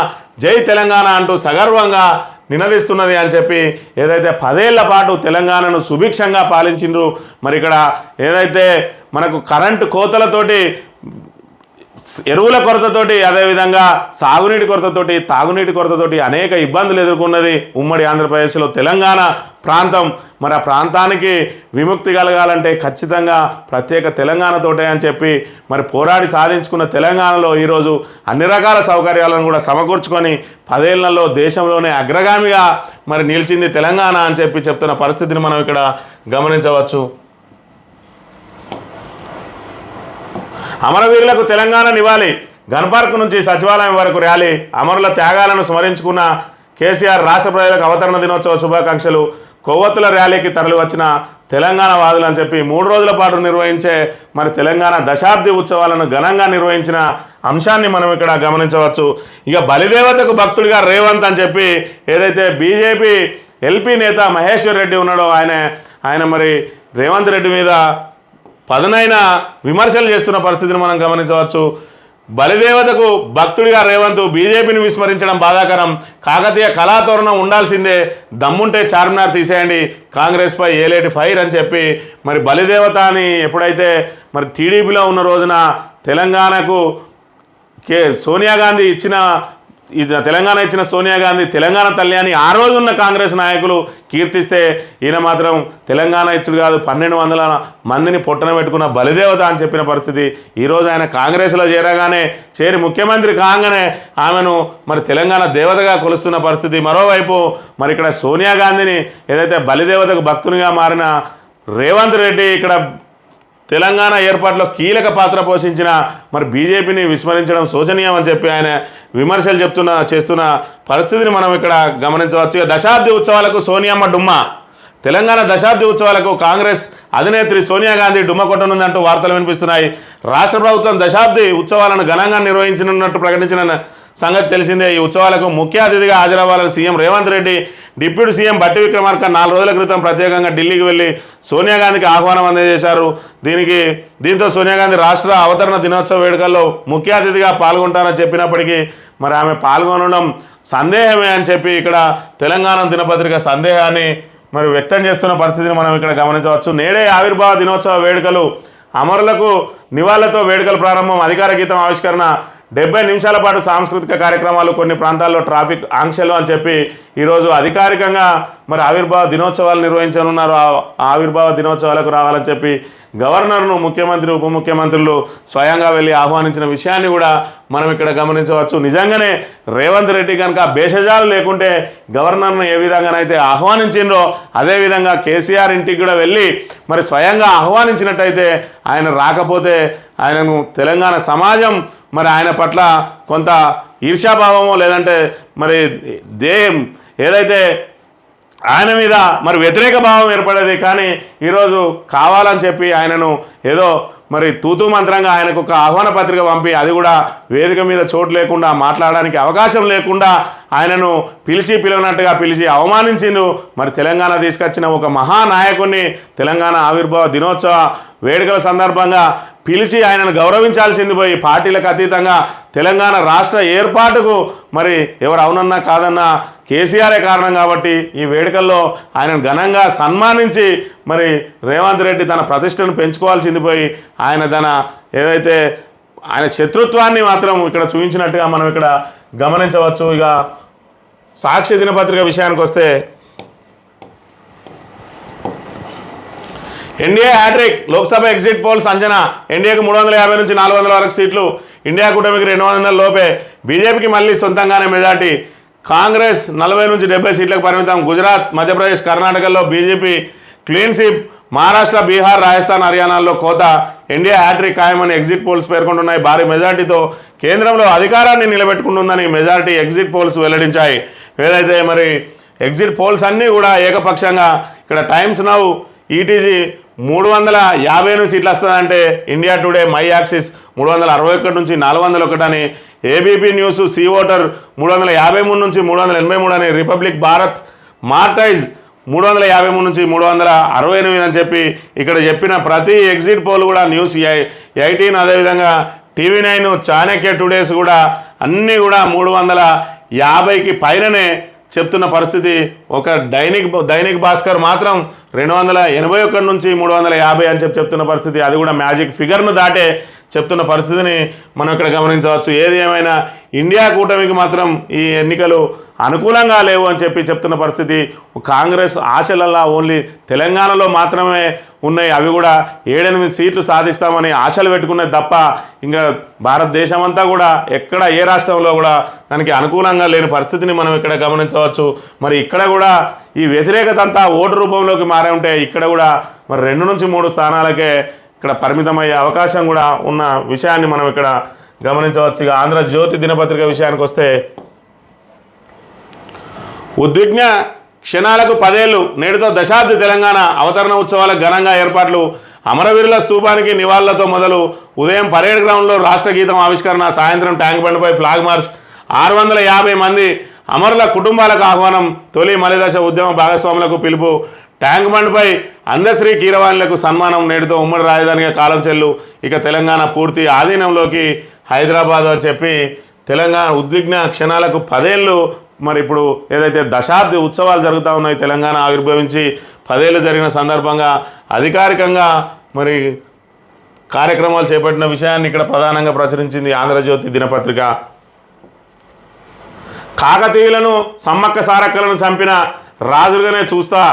జై తెలంగాణ అంటూ సగర్వంగా నినదిస్తున్నది అని చెప్పి ఏదైతే 10 ఏళ్ల పాటు తెలంగాణను సుభిక్షంగా పాలించిండ్రు. మరి ఇక్కడ ఏదైతే మనకు కరెంటు కోతలతోటి, ఎరువుల కొరతతోటి, అదేవిధంగా సాగునీటి కొరతతోటి, తాగునీటి కొరతతోటి అనేక ఇబ్బందులు ఎదుర్కొన్నది ఉమ్మడి ఆంధ్రప్రదేశ్లో తెలంగాణ ప్రాంతం. మరి ఆ ప్రాంతానికి విముక్తి కలగాలంటే ఖచ్చితంగా ప్రత్యేక తెలంగాణతోటే అని చెప్పి మరి పోరాడి సాధించుకున్న తెలంగాణలో ఈరోజు అన్ని రకాల సౌకర్యాలను కూడా సమకూర్చుకొని 10 ఏళ్లలో దేశంలోనే అగ్రగామిగా మరి నిలిచింది తెలంగాణ అని చెప్పి చెప్తున్న పరిస్థితిని మనం ఇక్కడ గమనించవచ్చు. అమరవీరులకు తెలంగాణ నివాళి, గన్పార్క్ నుంచి సచివాలయం వరకు ర్యాలీ, అమరుల త్యాగాలను స్మరించుకున్న కేసీఆర్, రాష్ట్ర ప్రజలకు అవతరణ దినోత్సవ శుభాకాంక్షలు, కొవ్వొత్తుల ర్యాలీకి తరలి వచ్చిన తెలంగాణ వాదులు అని చెప్పి 3 రోజుల పాటు నిర్వహించే మరి తెలంగాణ దశాబ్ది ఉత్సవాలను ఘనంగా నిర్వహించిన అంశాన్ని మనం ఇక్కడ గమనించవచ్చు. ఇక బలిదేవతకు భక్తుడిగా రేవంత్ అని చెప్పి ఏదైతే బీజేపీ ఎల్పీ నేత మహేశ్వర్ రెడ్డి ఉన్నాడో ఆయన మరి రేవంత్ రెడ్డి మీద పదునైన విమర్శలు చేస్తున్న పరిస్థితిని మనం గమనించవచ్చు. బలిదేవతకు భక్తుడిగా రేవంత్ బీజేపీని విస్మరించడం బాధాకరం, కాకతీయ కళాతోరణం ఉండాల్సిందే, దమ్ముంటే చార్మినార్ తీసేయండి, కాంగ్రెస్పై ఏలేటి ఫైర్ అని చెప్పి మరి బలిదేవత అని ఎప్పుడైతే మరి టీడీపీలో ఉన్న రోజున తెలంగాణకు సోనియా గాంధీ తెలంగాణ ఇచ్చిన సోనియా గాంధీ తెలంగాణ తల్లి అని ఆ రోజు ఉన్న కాంగ్రెస్ నాయకులు కీర్తిస్తే, ఈయన మాత్రం తెలంగాణ ఇచ్చుడు కాదు 1200 మందిని పొట్టన పెట్టుకున్న బలిదేవత అని చెప్పిన పరిస్థితి. ఈరోజు ఆయన కాంగ్రెస్లో చేరి ముఖ్యమంత్రి కాగానే ఆమెను మరి తెలంగాణ దేవతగా కొలుస్తున్న పరిస్థితి. మరోవైపు మరి ఇక్కడ సోనియా గాంధీని ఏదైతే బలిదేవతకు భక్తునిగా మారిన రేవంత్ రెడ్డి ఇక్కడ తెలంగాణ ఏర్పాటులో కీలక పాత్ర పోషించిన మరి బీజేపీని విస్మరించడం శోచనీయం అని చెప్పి ఆయన విమర్శలు చేస్తున్న పరిస్థితిని మనం ఇక్కడ గమనించవచ్చు. దశాబ్ది ఉత్సవాలకు సోనియమ్మ డుమ్మా, తెలంగాణ దశాబ్ది ఉత్సవాలకు కాంగ్రెస్ అధినేత్రి సోనియా గాంధీ డుమ్మ కొట్టనుందంటూ వార్తలు వినిపిస్తున్నాయి. రాష్ట్ర ప్రభుత్వం దశాబ్ది ఉత్సవాలను ఘనంగా నిర్వహించనున్నట్టు ప్రకటించిన సంగతి తెలిసిందే. ఈ ఉత్సవాలకు ముఖ్య అతిథిగా హాజరవ్వాలని CM Revanth Reddy, deputy CM Bhatti Vikramarka 4 రోజుల క్రితం ప్రత్యేకంగా ఢిల్లీకి వెళ్ళి సోనియా గాంధీకి ఆహ్వానం అందజేశారు. దీంతో సోనియా గాంధీ రాష్ట్ర అవతరణ దినోత్సవ వేడుకల్లో ముఖ్య అతిథిగా పాల్గొంటారని చెప్పినప్పటికీ మరి ఆమె పాల్గొనడం సందేహమే అని చెప్పి ఇక్కడ తెలంగాణ దినపత్రిక సందేహాన్ని మరి వ్యక్తం చేస్తున్న పరిస్థితిని మనం ఇక్కడ గమనించవచ్చు. నేడే ఆవిర్భావ దినోత్సవ వేడుకలు, అమరులకు నివాళులతో వేడుకల ప్రారంభం, అధికార గీతం ఆవిష్కరణ, 70 నిమిషాల పాటు సాంస్కృతిక కార్యక్రమాలు, కొన్ని ప్రాంతాల్లో ట్రాఫిక్ ఆంక్షలు అని చెప్పి ఈరోజు అధికారికంగా మరి ఆవిర్భావ దినోత్సవాలు నిర్వహించనున్నారు. ఆవిర్భావ దినోత్సవాలకు రావాలని చెప్పి గవర్నర్ను ముఖ్యమంత్రి, ఉప ముఖ్యమంత్రులు స్వయంగా వెళ్ళి ఆహ్వానించిన విషయాన్ని కూడా మనం ఇక్కడ గమనించవచ్చు. నిజంగానే రేవంత్ రెడ్డి కనుక భేషజాలు లేకుంటే గవర్నర్ను ఏ విధంగానైతే ఆహ్వానించిండ్రో అదేవిధంగా కేసీఆర్ ఇంటికి కూడా వెళ్ళి మరి స్వయంగా ఆహ్వానించినట్టయితే ఆయన రాకపోతే ఆయనను తెలంగాణ సమాజం మరి ఆయన పట్ల కొంత ఈర్ష్యాభావమో లేదంటే మరి ఏదైతే ఆయన మీద మరి వ్యతిరేక భావం ఏర్పడేది. కానీ ఈరోజు కావాలని చెప్పి ఆయనను ఏదో మరి తూతూ మంత్రంగా ఆయనకు ఒక ఆహ్వాన పత్రిక పంపి అది కూడా వేదిక మీద చోటు లేకుండా మాట్లాడడానికి అవకాశం లేకుండా ఆయనను పిలిచినట్టుగా పిలిచి అవమానించిండు. మరి తెలంగాణ తీసుకొచ్చిన ఒక మహానాయకుడిని తెలంగాణ ఆవిర్భావ దినోత్సవ వేడుకల సందర్భంగా పిలిచి ఆయనను గౌరవించాల్సింది పోయి పార్టీలకు అతీతంగా తెలంగాణ రాష్ట్ర ఏర్పాటుకు మరి ఎవరు అవునన్నా కాదన్నా కేసీఆరే కారణం కాబట్టి ఈ వేడుకల్లో ఆయనను ఘనంగా సన్మానించి మరి రేవంత్ రెడ్డి తన ప్రతిష్టను పెంచుకోవాల్సింది పోయి ఆయన తన ఏదైతే ఆయన శత్రుత్వాన్ని మాత్రం ఇక్కడ చూపించినట్టుగా మనం ఇక్కడ గమనించవచ్చు. ఇక సాక్షి దినపత్రిక విషయానికి వస్తే NDA hat trick, Lok Sabha exit polls అంచనా ఎన్డీఏకి 350 నుంచి 400 వరకు సీట్లు, ఇండియా కూటమికి 200 లోపే, బీజేపీకి మళ్ళీ సొంతంగానే మెజార్టీ, కాంగ్రెస్ 40 నుంచి 70 సీట్లకు పరిమితం, గుజరాత్, మధ్యప్రదేశ్, కర్ణాటకలో BJP clean sweep, Maharashtra, Bihar, Rajasthan, హర్యానాల్లో కోత, ఎన్డీఏ హ్యాట్రిక్ ఖాయమని ఎగ్జిట్ పోల్స్ పేర్కొంటున్నాయి. భారీ మెజార్టీతో కేంద్రంలో అధికారాన్ని నిలబెట్టుకుంటుందని మెజార్టీ ఎగ్జిట్ పోల్స్ వెల్లడించాయి. ఏదైతే మరి ఎగ్జిట్ పోల్స్ అన్నీ కూడా ఏకపక్షంగా ఇక్కడ టైమ్స్ నౌ ఈటీజీ 350 సీట్లు వస్తుందంటే ఇండియా టుడే, మై యాక్సిస్ 361 నుంచి 401 అని, ఏబీపీ న్యూస్, సీ ఓటర్ 353 నుంచి 383 అని, రిపబ్లిక్ భారత్, మార్టైజ్ 353 నుంచి 368 అని చెప్పి ఇక్కడ చెప్పిన ప్రతి ఎగ్జిట్ పోల్ కూడా న్యూస్ 18 అదేవిధంగా TV9, చాణక్య టుడేస్ కూడా అన్నీ కూడా 350కి పైననే చెప్తున్న పరిస్థితి. ఒక దైనిక్ భాస్కర్ మాత్రం 281 నుంచి 350 అని చెప్తున్న పరిస్థితి. అది కూడా మ్యాజిక్ ఫిగర్ను దాటే చెప్తున్న పరిస్థితిని మనం ఇక్కడ గమనించవచ్చు. ఏది ఏమైనా ఇండియా కూటమికి మాత్రం ఈ ఎన్నికలు అనుకూలంగా లేవు అని చెప్తున్న పరిస్థితి. కాంగ్రెస్ ఆశలల్లా ఓన్లీ తెలంగాణలో మాత్రమే ఉన్నాయి, అవి కూడా 7-8 సీట్లు సాధిస్తామని ఆశలు పెట్టుకున్నది తప్ప ఇంకా భారతదేశం అంతా కూడా ఎక్కడ ఏ రాష్ట్రంలో కూడా దానికి అనుకూలంగా లేని పరిస్థితిని మనం ఇక్కడ గమనించవచ్చు. మరి ఇక్కడ కూడా ఈ వ్యతిరేకత అంతా ఓటు రూపంలోకి మారే ఉంటే ఇక్కడ కూడా మరి 2 నుంచి 3 స్థానాలకే ఇక్కడ పరిమితమయ్యే అవకాశం కూడా ఉన్న విషయాన్ని మనం ఇక్కడ గమనించవచ్చు. ఇక ఆంధ్రజ్యోతి దినపత్రిక విషయానికి వస్తే ఉద్విగ్న క్షణాలకు 10 ఏళ్లు, నేటితో దశాబ్ది తెలంగాణ అవతరణ ఉత్సవాలకు ఘనంగా ఏర్పాట్లు, అమరవీరుల స్తూపానికి నివాళులతో మొదలు, ఉదయం పరేడ్ గ్రౌండ్లో రాష్ట్ర గీతం ఆవిష్కరణ, సాయంత్రం ట్యాంక్ బండ్పై ఫ్లాగ్ మార్చ్, 650 మంది అమరుల కుటుంబాలకు ఆహ్వానం, తొలి మలిదశ ఉద్యమ భాగస్వాములకు పిలుపు, ట్యాంక్ బండ్పై అందశ్రీ కీరవాణులకు సన్మానం, నేటితో ఉమ్మడి రాజధానిగా కాలం చెల్లు, ఇక తెలంగాణ పూర్తి ఆధీనంలోకి హైదరాబాద్ అని చెప్పి తెలంగాణ ఉద్విగ్న క్షణాలకు 10 ఏళ్ళు. మరి ఇప్పుడు ఏదైతే దశాబ్ది ఉత్సవాలు జరుగుతూ ఉన్నాయి, తెలంగాణ ఆవిర్భవించి 10 ఏళ్ళు జరిగిన సందర్భంగా అధికారికంగా మరి కార్యక్రమాలు చేపట్టిన విషయాన్ని ఇక్కడ ప్రధానంగా ప్రచురించింది ఆంధ్రజ్యోతి దినపత్రిక. కాకతీయులను, సమ్మక్క సారక్కలను చంపిన రాజులుగానే చూస్తా,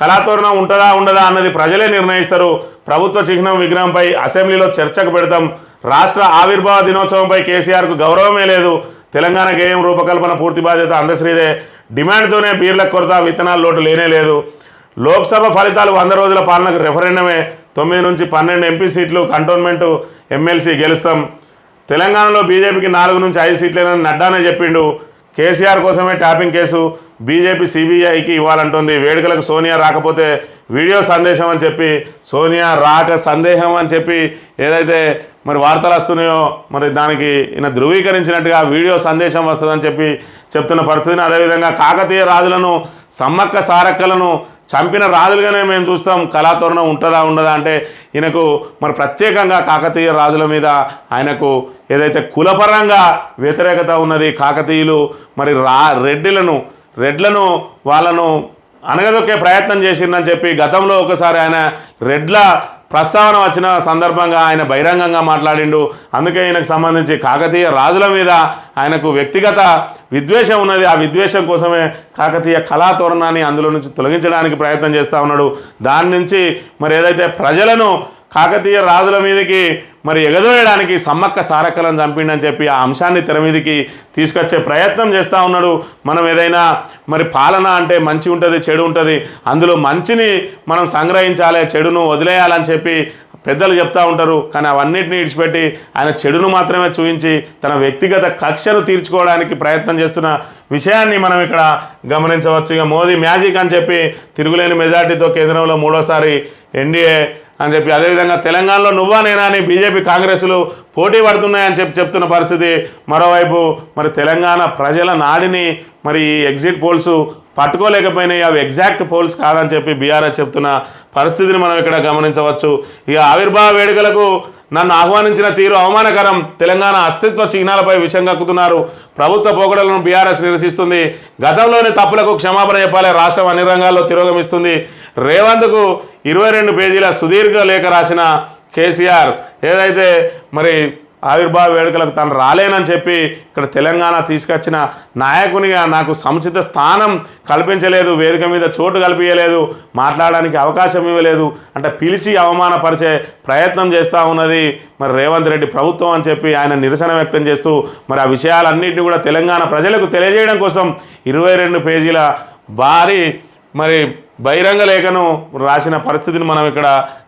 కళాతోరణం ఉంటుందా ఉండదా అన్నది ప్రజలే నిర్ణయిస్తారు, ప్రభుత్వ చిహ్నం విగ్రహంపై అసెంబ్లీలో చర్చకు పెడతాం, రాష్ట్ర ఆవిర్భావ దినోత్సవంపై కేసీఆర్కు గౌరవమే లేదు, తెలంగాణ గేయం రూపకల్పన పూర్తి బాధ్యత అందశ్రీదే, డిమాండ్తోనే బీర్ల కొరత, విత్తనాల లోటు లేనే లేదు, లోక్సభ ఫలితాలు 100 రోజుల పాలనకు రెఫరెండమే, 9 నుంచి 12 ఎంపీ సీట్లు, కంటోన్మెంటు ఎమ్మెల్సీ గెలుస్తాం, తెలంగాణలో బీజేపీకి 4 నుంచి 5 సీట్లేనని నడ్డానే చెప్పిండు, కేసీఆర్ కోసమే ట్యాపింగ్ కేసు బీజేపీ సిబిఐకి ఇవ్వాలంటుంది, వేడుకలకు సోనియా రాకపోతే వీడియో సందేశం అని చెప్పి, సోనియా రాక సందేహం అని చెప్పి ఏదైతే మరి వార్తలు వస్తున్నాయో మరి దానికి ఈయన ధృవీకరించినట్టుగా వీడియో సందేశం వస్తుందని చెప్పి చెప్తున్న పరిస్థితిని. అదేవిధంగా కాకతీయ రాజులను, సమ్మక్క సారక్కలను చంపిన రాజులుగానే మేము చూస్తాం, కళాతోరణం ఉంటుందా ఉండదా అంటే ఈయనకు మరి ప్రత్యేకంగా కాకతీయ రాజుల మీద ఆయనకు ఏదైతే కులపరంగా వ్యతిరేకత ఉన్నది, కాకతీయులు మరి రెడ్లను వాళ్ళను అనగదొక్కే ప్రయత్నం చేసిందని చెప్పి గతంలో ఒకసారి ఆయన రెడ్ల ప్రస్తావన వచ్చిన సందర్భంగా ఆయన బహిరంగంగా మాట్లాడిండు. అందుకే ఈయనకు సంబంధించి కాకతీయ రాజుల మీద ఆయనకు వ్యక్తిగత విద్వేషం ఉన్నది, ఆ విద్వేషం కోసమే కాకతీయ కళాతోరణాన్ని అందులో నుంచి తొలగించడానికి ప్రయత్నం చేస్తూ ఉన్నాడు. దాని నుంచి మరి ఏదైతే ప్రజలను కాకతీయ రాజుల మీదకి మరి ఎగదోయడానికి సమ్మక్క సారక్కలను చంపిండని చెప్పి ఆ అంశాన్ని తెర మీదకి తీసుకొచ్చే ప్రయత్నం చేస్తూ ఉన్నాడు. మనం ఏదైనా మరి పాలన అంటే మంచి ఉంటుంది, చెడు ఉంటుంది, అందులో మంచిని మనం సంగ్రహించాలి, చెడును వదిలేయాలని చెప్పి పెద్దలు చెప్తూ ఉంటారు. కానీ అవన్నిటిని విడిచిపెట్టి ఆయన చెడును మాత్రమే చూపించి తన వ్యక్తిగత కక్షను తీర్చుకోవడానికి ప్రయత్నం చేస్తున్న విషయాన్ని మనం ఇక్కడ గమనించవచ్చు. ఇక మోదీ మ్యాజిక్ అని చెప్పి తిరుగులేని మెజార్టీతో కేంద్రంలో 3వసారి ఎన్డీఏ అని చెప్పి, అదేవిధంగా తెలంగాణలో నువ్వా నేనా అని బీజేపీ కాంగ్రెస్లు పోటీ పడుతున్నాయని చెప్తున్న పరిస్థితి. మరోవైపు మరి తెలంగాణ ప్రజల నాడిని మరి ఎగ్జిట్ పోల్స్ పట్టుకోలేకపోయినాయి, అవి ఎగ్జాక్ట్ పోల్స్ కాదని చెప్పి బీఆర్ఎస్ చెప్తున్న పరిస్థితిని మనం ఇక్కడ గమనించవచ్చు. ఇక ఆవిర్భావ వేడుకలకు నన్ను ఆహ్వానించిన తీరు అవమానకరం, తెలంగాణ అస్తిత్వ చిహ్నాలపై విషం కక్కుతున్నారు, ప్రభుత్వ పోకడలను బీఆర్ఎస్ నిరసిస్తుంది, గతంలోని తప్పులకు క్షమాపణ చెప్పాలి, రాష్ట్రం అన్ని రంగాల్లో తిరోగమిస్తుంది. రేవంత్కు 22 పేజీల సుదీర్ఘ లేఖ రాసిన కేసీఆర్ ఏదైతే మరి ఆవిర్భావ వేడుకలకు తాను రాలేనని చెప్పి ఇక్కడ తెలంగాణ తీసుకొచ్చిన నాయకునిగా నాకు సముచిత స్థానం కల్పించలేదు, వేదిక మీద చోటు కల్పించలేదు, మాట్లాడడానికి అవకాశం ఇవ్వలేదు అంటే పిలిచి అవమానపరిచే ప్రయత్నం చేస్తూ ఉన్నది మరి రేవంత్ రెడ్డి ప్రభుత్వం అని చెప్పి ఆయన నిరసన వ్యక్తం చేస్తూ మరి ఆ విషయాలన్నింటినీ కూడా తెలంగాణ ప్రజలకు తెలియజేయడం కోసం 22 పేజీల భారీ మరి బహిరంగ లేఖను రాసిన పరిస్థితిని మనం ఇక్కడ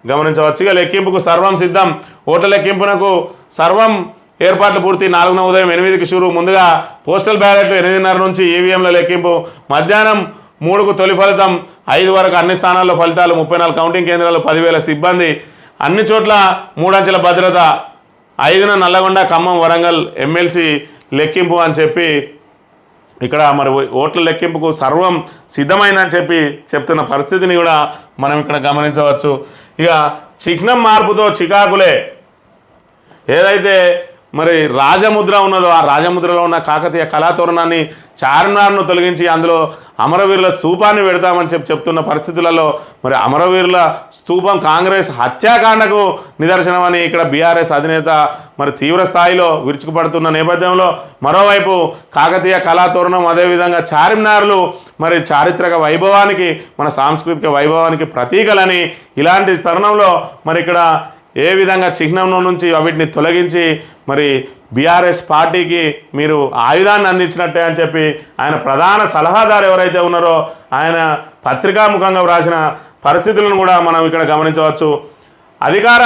గమనించవచ్చు. ఇక లెక్కింపుకు సర్వం సిద్ధం, ఓట్ల లెక్కింపునకు సర్వం ఏర్పాట్లు పూర్తి. 4న ఉదయం 8కి షురు. ముందుగా పోస్టల్ బ్యాలెట్లు 8:30 నుంచి ఈవీఎంల లెక్కింపు. మధ్యాహ్నం 3కు తొలి ఫలితం. 5 వరకు అన్ని స్థానాల్లో ఫలితాలు. 34 కౌంటింగ్ కేంద్రాలు, 10,000 సిబ్బంది, అన్ని చోట్ల 3 అంచెల భద్రత. 5న నల్లగొండ, ఖమ్మం, వరంగల్ ఎమ్మెల్సీ లెక్కింపు అని చెప్పి ఇక్కడ మరి ఓట్ల లెక్కింపుకు సర్వం సిద్ధమైందని చెప్పి చెప్తున్న పరిస్థితిని కూడా మనం ఇక్కడ గమనించవచ్చు. ఇక చిహ్నం మార్పుతో చికాకులే. ఏదైతే మరి రాజముద్ర ఉన్నదో ఆ రాజముద్రలో ఉన్న కాకతీయ కళాతోరణాన్ని చార్మినార్ను తొలగించి అందులో అమరవీరుల స్తూపాన్ని పెడతామని చెప్తున్న పరిస్థితులలో మరి అమరవీరుల స్తూపం కాంగ్రెస్ హత్యాకాండకు నిదర్శనమని ఇక్కడ బీఆర్ఎస్ అధినేత మరి తీవ్ర స్థాయిలో విరుచుకుపడుతున్న నేపథ్యంలో మరోవైపు కాకతీయ కళాతోరణం అదేవిధంగా చార్మినార్లు మరి చారిత్రక వైభవానికి మన సాంస్కృతిక వైభవానికి ప్రతీకలని ఇలాంటి తరుణంలో మరి ఇక్కడ ఏ విధంగా చిహ్నంలో నుంచి వీటిని తొలగించి మరి బీఆర్ఎస్ పార్టీకి మీరు ఆయుధాన్ని అందించినట్టే అని చెప్పి ఆయన ప్రధాన సలహాదారు ఎవరైతే ఉన్నారో ఆయన పత్రికాముఖంగా వ్రాసిన పరిస్థితులను కూడా మనం ఇక్కడ గమనించవచ్చు. అధికార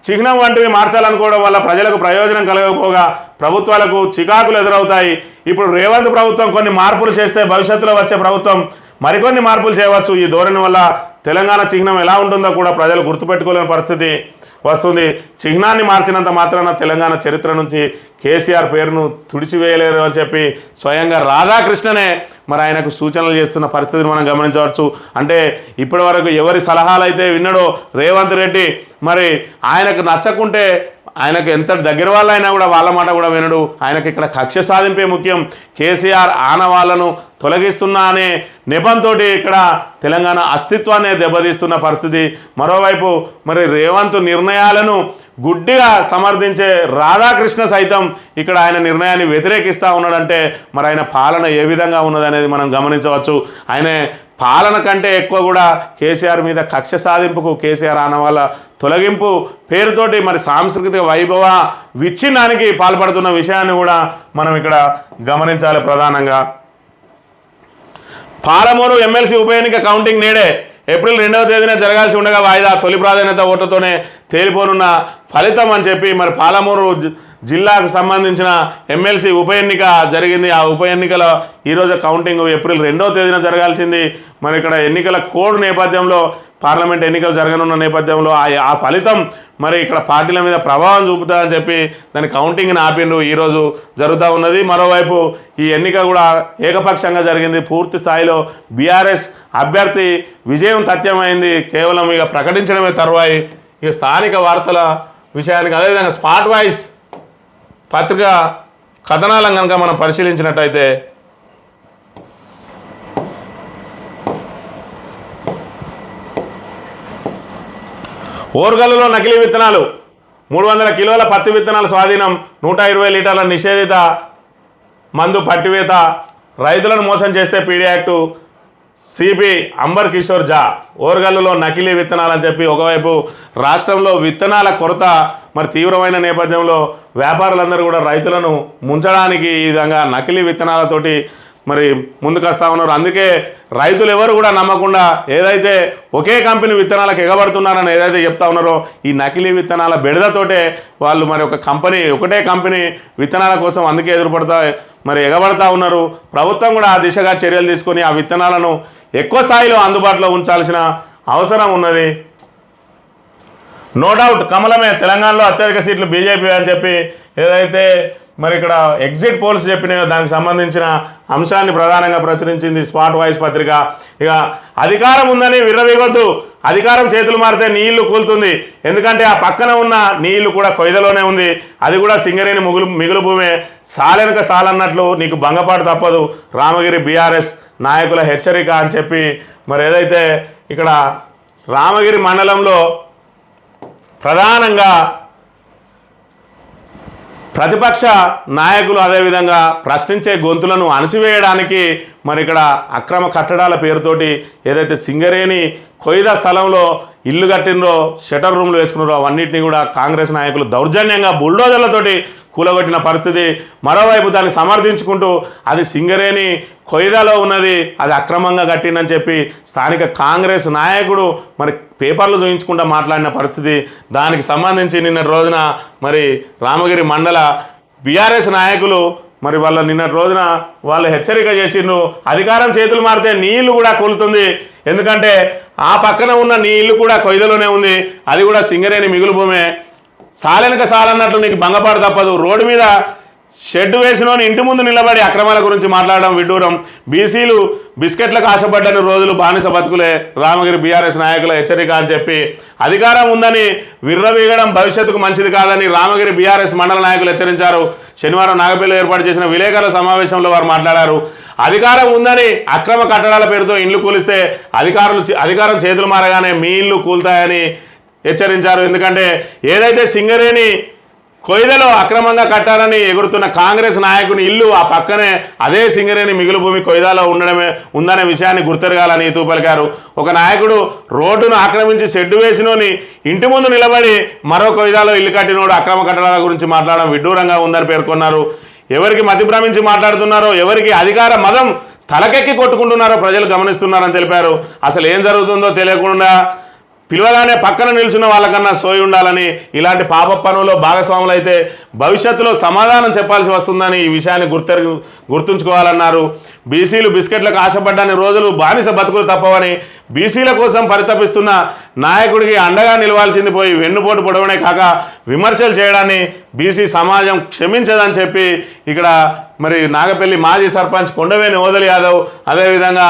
చిహ్నం వంటివి మార్చాలనుకోవడం వల్ల ప్రజలకు ప్రయోజనం కలగకపోగా ప్రభుత్వాలకు చికాకులు ఎదురవుతాయి. ఇప్పుడు రేవంత్ ప్రభుత్వం కొన్ని మార్పులు చేస్తే భవిష్యత్తులో వచ్చే ప్రభుత్వం మరికొన్ని మార్పులు చేయవచ్చు. ఈ ధోరణి వల్ల తెలంగాణ చిహ్నం ఎలా ఉంటుందో కూడా ప్రజలు గుర్తుపెట్టుకోలేని పరిస్థితి వస్తుంది. చిహ్నాన్ని మార్చినంత మాత్రాన తెలంగాణ చరిత్ర నుంచి కేసీఆర్ పేరును తుడిచివేయలేరు అని చెప్పి స్వయంగా రాధాకృష్ణనే మరి ఆయనకు సూచనలు చేస్తున్న పరిస్థితిని మనం గమనించవచ్చు. అంటే ఇప్పటి వరకు ఎవరి సలహాలు అయితే విన్నాడో రేవంత్ రెడ్డి మరి ఆయనకు నచ్చకుంటే ఆయనకు ఎంత దగ్గర వాళ్ళైనా కూడా వాళ్ళ మాట కూడా వినడు. ఆయనకి ఇక్కడ కక్ష సాధింపే ముఖ్యం. కేసీఆర్ ఆనవాళ్లను తొలగిస్తున్నా అనే నెపంతో ఇక్కడ తెలంగాణ అస్తిత్వాన్ని దెబ్బతీస్తున్న పరిస్థితి. మరోవైపు మరి రేవంత్ నిర్ణయాలను గుడ్డిగా సమర్థించే రాధాకృష్ణ సైతం ఇక్కడ ఆయన నిర్ణయాన్ని వ్యతిరేకిస్తూ ఉన్నాడంటే మరి ఆయన పాలన ఏ విధంగా ఉన్నదనేది మనం గమనించవచ్చు. ఆయన పాలన కంటే ఎక్కువ కూడా కేసీఆర్ మీద కక్ష సాధింపుకు కేసీఆర్ ఆనవాళ్ళ తొలగింపు పేరుతోటి మరి సాంస్కృతిక వైభవ విచ్ఛిన్నానికి పాల్పడుతున్న విషయాన్ని కూడా మనం ఇక్కడ గమనించాలి. ప్రధానంగా పాలమూరు ఎమ్మెల్సీ ఉప ఎన్నిక కౌంటింగ్ నేడే ఏప్రిల్ 2వ తేదీన జరగాల్సి ఉండగా వాయిదా. తొలి ప్రాధాన్యత ఓట్లతోనే తేలిపోనున్న ఫలితం అని చెప్పి మరి పాలమూరు జిల్లాకు సంబంధించిన ఎమ్మెల్సీ ఉప ఎన్నిక జరిగింది. ఆ ఉప ఎన్నికల ఈరోజు కౌంటింగ్ ఏప్రిల్ 2వ తేదీన జరగాల్సింది. మరి ఇక్కడ ఎన్నికల కోడ్ నేపథ్యంలో పార్లమెంట్ ఎన్నికలు జరగనున్న నేపథ్యంలో ఆ ఫలితం మరి ఇక్కడ పార్టీల మీద ప్రభావం చూపుతుందని చెప్పి దాని కౌంటింగ్ని ఆపిండ్రు. ఈరోజు జరుగుతూ ఉన్నది. మరోవైపు ఈ ఎన్నిక కూడా ఏకపక్షంగా జరిగింది. పూర్తి స్థాయిలో బీఆర్ఎస్ అభ్యర్థి విజయం తథ్యమైంది. కేవలం ఇక ప్రకటించడమే తరువాయి. ఇక స్థానిక వార్తల విషయానికి అదేవిధంగా స్పాట్ వాయిస్ పత్రిక కథనాలను కనుక మనం పరిశీలించినట్టయితే ఓర్గల్లులో నకిలీ విత్తనాలు 300 కిలోల పత్తి విత్తనాలు స్వాధీనం. 120 లీటర్ల నిషేధిత మందు పట్టివేత. రైతులను మోసం చేస్తే PD act CP Amber Kishore Jha. ఓర్గల్లులో నకిలీ విత్తనాలని చెప్పి ఒకవైపు రాష్ట్రంలో విత్తనాల కొరత మరి తీవ్రమైన నేపథ్యంలో వ్యాపారులందరూ కూడా రైతులను ముంచడానికి ఈ విధంగా నకిలీ విత్తనాలతోటి మరి ముందుకొస్తా ఉన్నారు. అందుకే రైతులు ఎవరు కూడా నమ్మకుండా ఏదైతే ఒకే కంపెనీ విత్తనాలకు ఎగబడుతున్నారని ఏదైతే చెప్తా ఉన్నారో ఈ నకిలీ విత్తనాల బెడదతోటే వాళ్ళు మరి ఒకటే కంపెనీ విత్తనాల కోసం అందుకే ఎగబడతా ఉన్నారు. ప్రభుత్వం కూడా ఆ దిశగా చర్యలు తీసుకొని ఆ విత్తనాలను ఎక్కువ స్థాయిలో అందుబాటులో ఉంచాల్సిన అవసరం ఉన్నది. నో డౌట్ కమలమే తెలంగాణలో అత్యధిక సీట్లు బీజేపీ అని చెప్పి ఏదైతే మరి ఇక్కడ ఎగ్జిట్ పోల్స్ చెప్పిన దానికి సంబంధించిన అంశాన్ని ప్రధానంగా ప్రచురించింది స్పాట్ వాయిస్ పత్రిక. ఇక అధికారం ఉందని విర్రవీగొద్దు, అధికారం చేతులు మారితే నీ ఇల్లు కూలుతుంది, ఎందుకంటే ఆ పక్కన ఉన్న నీ ఇల్లు కూడా కొయ్యలోనే ఉంది, అది కూడా సింగరేణి మిగులు భూమే, సాలెనక సాలన్నట్లు నీకు భంగపాటు తప్పదు, రామగిరి బీఆర్ఎస్ నాయకుల హెచ్చరిక అని చెప్పి మరి ఏదైతే ఇక్కడ రామగిరి మండలంలో ప్రధానంగా ప్రతిపక్ష నాయకులు అదేవిధంగా ప్రశ్నించే గొంతులను అణచివేయడానికి మరి ఇక్కడ అక్రమ కట్టడాల పేరుతోటి ఏదైతే సింగరేణి కొయిదా స్థలంలో ఇల్లు కట్టినరో షటర్ రూమ్లు వేసుకున్నారో అవన్నిటిని కూడా కాంగ్రెస్ నాయకులు దౌర్జన్యంగా బుల్డోజర్లతోటి కూలగొట్టిన పరిస్థితి. మరోవైపు దాన్ని సమర్థించుకుంటూ అది సింగరేణి కొయిదాలో ఉన్నది, అది అక్రమంగా కట్టిందని చెప్పి స్థానిక కాంగ్రెస్ నాయకుడు మరి పేపర్లు చూయించకుండా మాట్లాడిన పరిస్థితి. దానికి సంబంధించి నిన్నటి రోజున మరి రామగిరి మండల బీఆర్ఎస్ నాయకులు మరి వాళ్ళ నిన్నటి రోజున వాళ్ళు హెచ్చరిక చేసిండ్రు, అధికారం చేతులు మారితే నీ ఇల్లు కూడా కూలుతుంది, ఎందుకంటే ఆ పక్కన ఉన్న నీ ఇల్లు కూడా కొయిదలోనే ఉంది, అది కూడా సింగరేణి మిగులు భూమే, సాలెనక సాలన్నట్లు నీకు భంగపాటు తప్పదు, రోడ్డు మీద షెడ్ వేసినోని ఇంటి ముందు నిలబడి అక్రమాల గురించి మాట్లాడడం విడ్డూరం, బీసీలు బిస్కెట్లకు ఆశపడ్డని రోజులు బానిస బతుకులే, రామగిరి బీఆర్ఎస్ నాయకుల హెచ్చరిక అని చెప్పి అధికారం ఉందని విర్రవీగడం భవిష్యత్తుకు మంచిది కాదని రామగిరి బీఆర్ఎస్ మండల నాయకులు హెచ్చరించారు. శనివారం నాగపల్లిలో ఏర్పాటు చేసిన విలేకరుల సమావేశంలో వారు మాట్లాడారు. అధికారం ఉందని అక్రమ కట్టడాల పేరుతో ఇల్లు కూలిస్తే అధికారం చేతులు మారగానే మీ ఇల్లు కూలుతాయని హెచ్చరించారు. ఎందుకంటే ఏదైతే సింగరేణి కొయిదలో అక్రమంగా కట్టారని ఎగురుతున్న కాంగ్రెస్ నాయకుని ఇల్లు ఆ పక్కనే అదే సింగరేణి మిగులు భూమి కొయిదాలో ఉందనే విషయాన్ని గుర్తెరగాలని హితవు పలికారు. ఒక నాయకుడు రోడ్డును ఆక్రమించి షెడ్డు వేసినోని ఇంటి ముందు నిలబడి మరో కొయిదాలో ఇల్లు కట్టినోడు అక్రమ కట్టడాల గురించి మాట్లాడడం విడ్డూరంగా ఉందని పేర్కొన్నారు. ఎవరికి మతి భ్రమించి మాట్లాడుతున్నారో, ఎవరికి అధికార మదం తలకెక్కి కొట్టుకుంటున్నారో ప్రజలు గమనిస్తున్నారని తెలిపారు. అసలు ఏం జరుగుతుందో తెలియకుండా పిలవగానే పక్కన నిల్చున్న వాళ్ళకన్నా సోయి ఉండాలని, ఇలాంటి పాప పనుల్లో భాగస్వాములు అయితే భవిష్యత్తులో సమాధానం చెప్పాల్సి వస్తుందని ఈ విషయాన్ని గుర్తుంచుకోవాలన్నారు. బీసీలు బిస్కెట్లకు ఆశపడ్డాని రోజులు బానిస బతుకులు తప్పవని, బీసీల కోసం పరితపిస్తున్న నాయకుడికి అండగా నిలవాల్సింది పోయి వెన్నుపోటు పొడవనే కాక విమర్శలు చేయడాన్ని బీసీ సమాజం క్షమించదని చెప్పి ఇక్కడ మరి నాగపల్లి మాజీ సర్పంచ్ కొండవేణి ఓదలి యాదవ్, అదేవిధంగా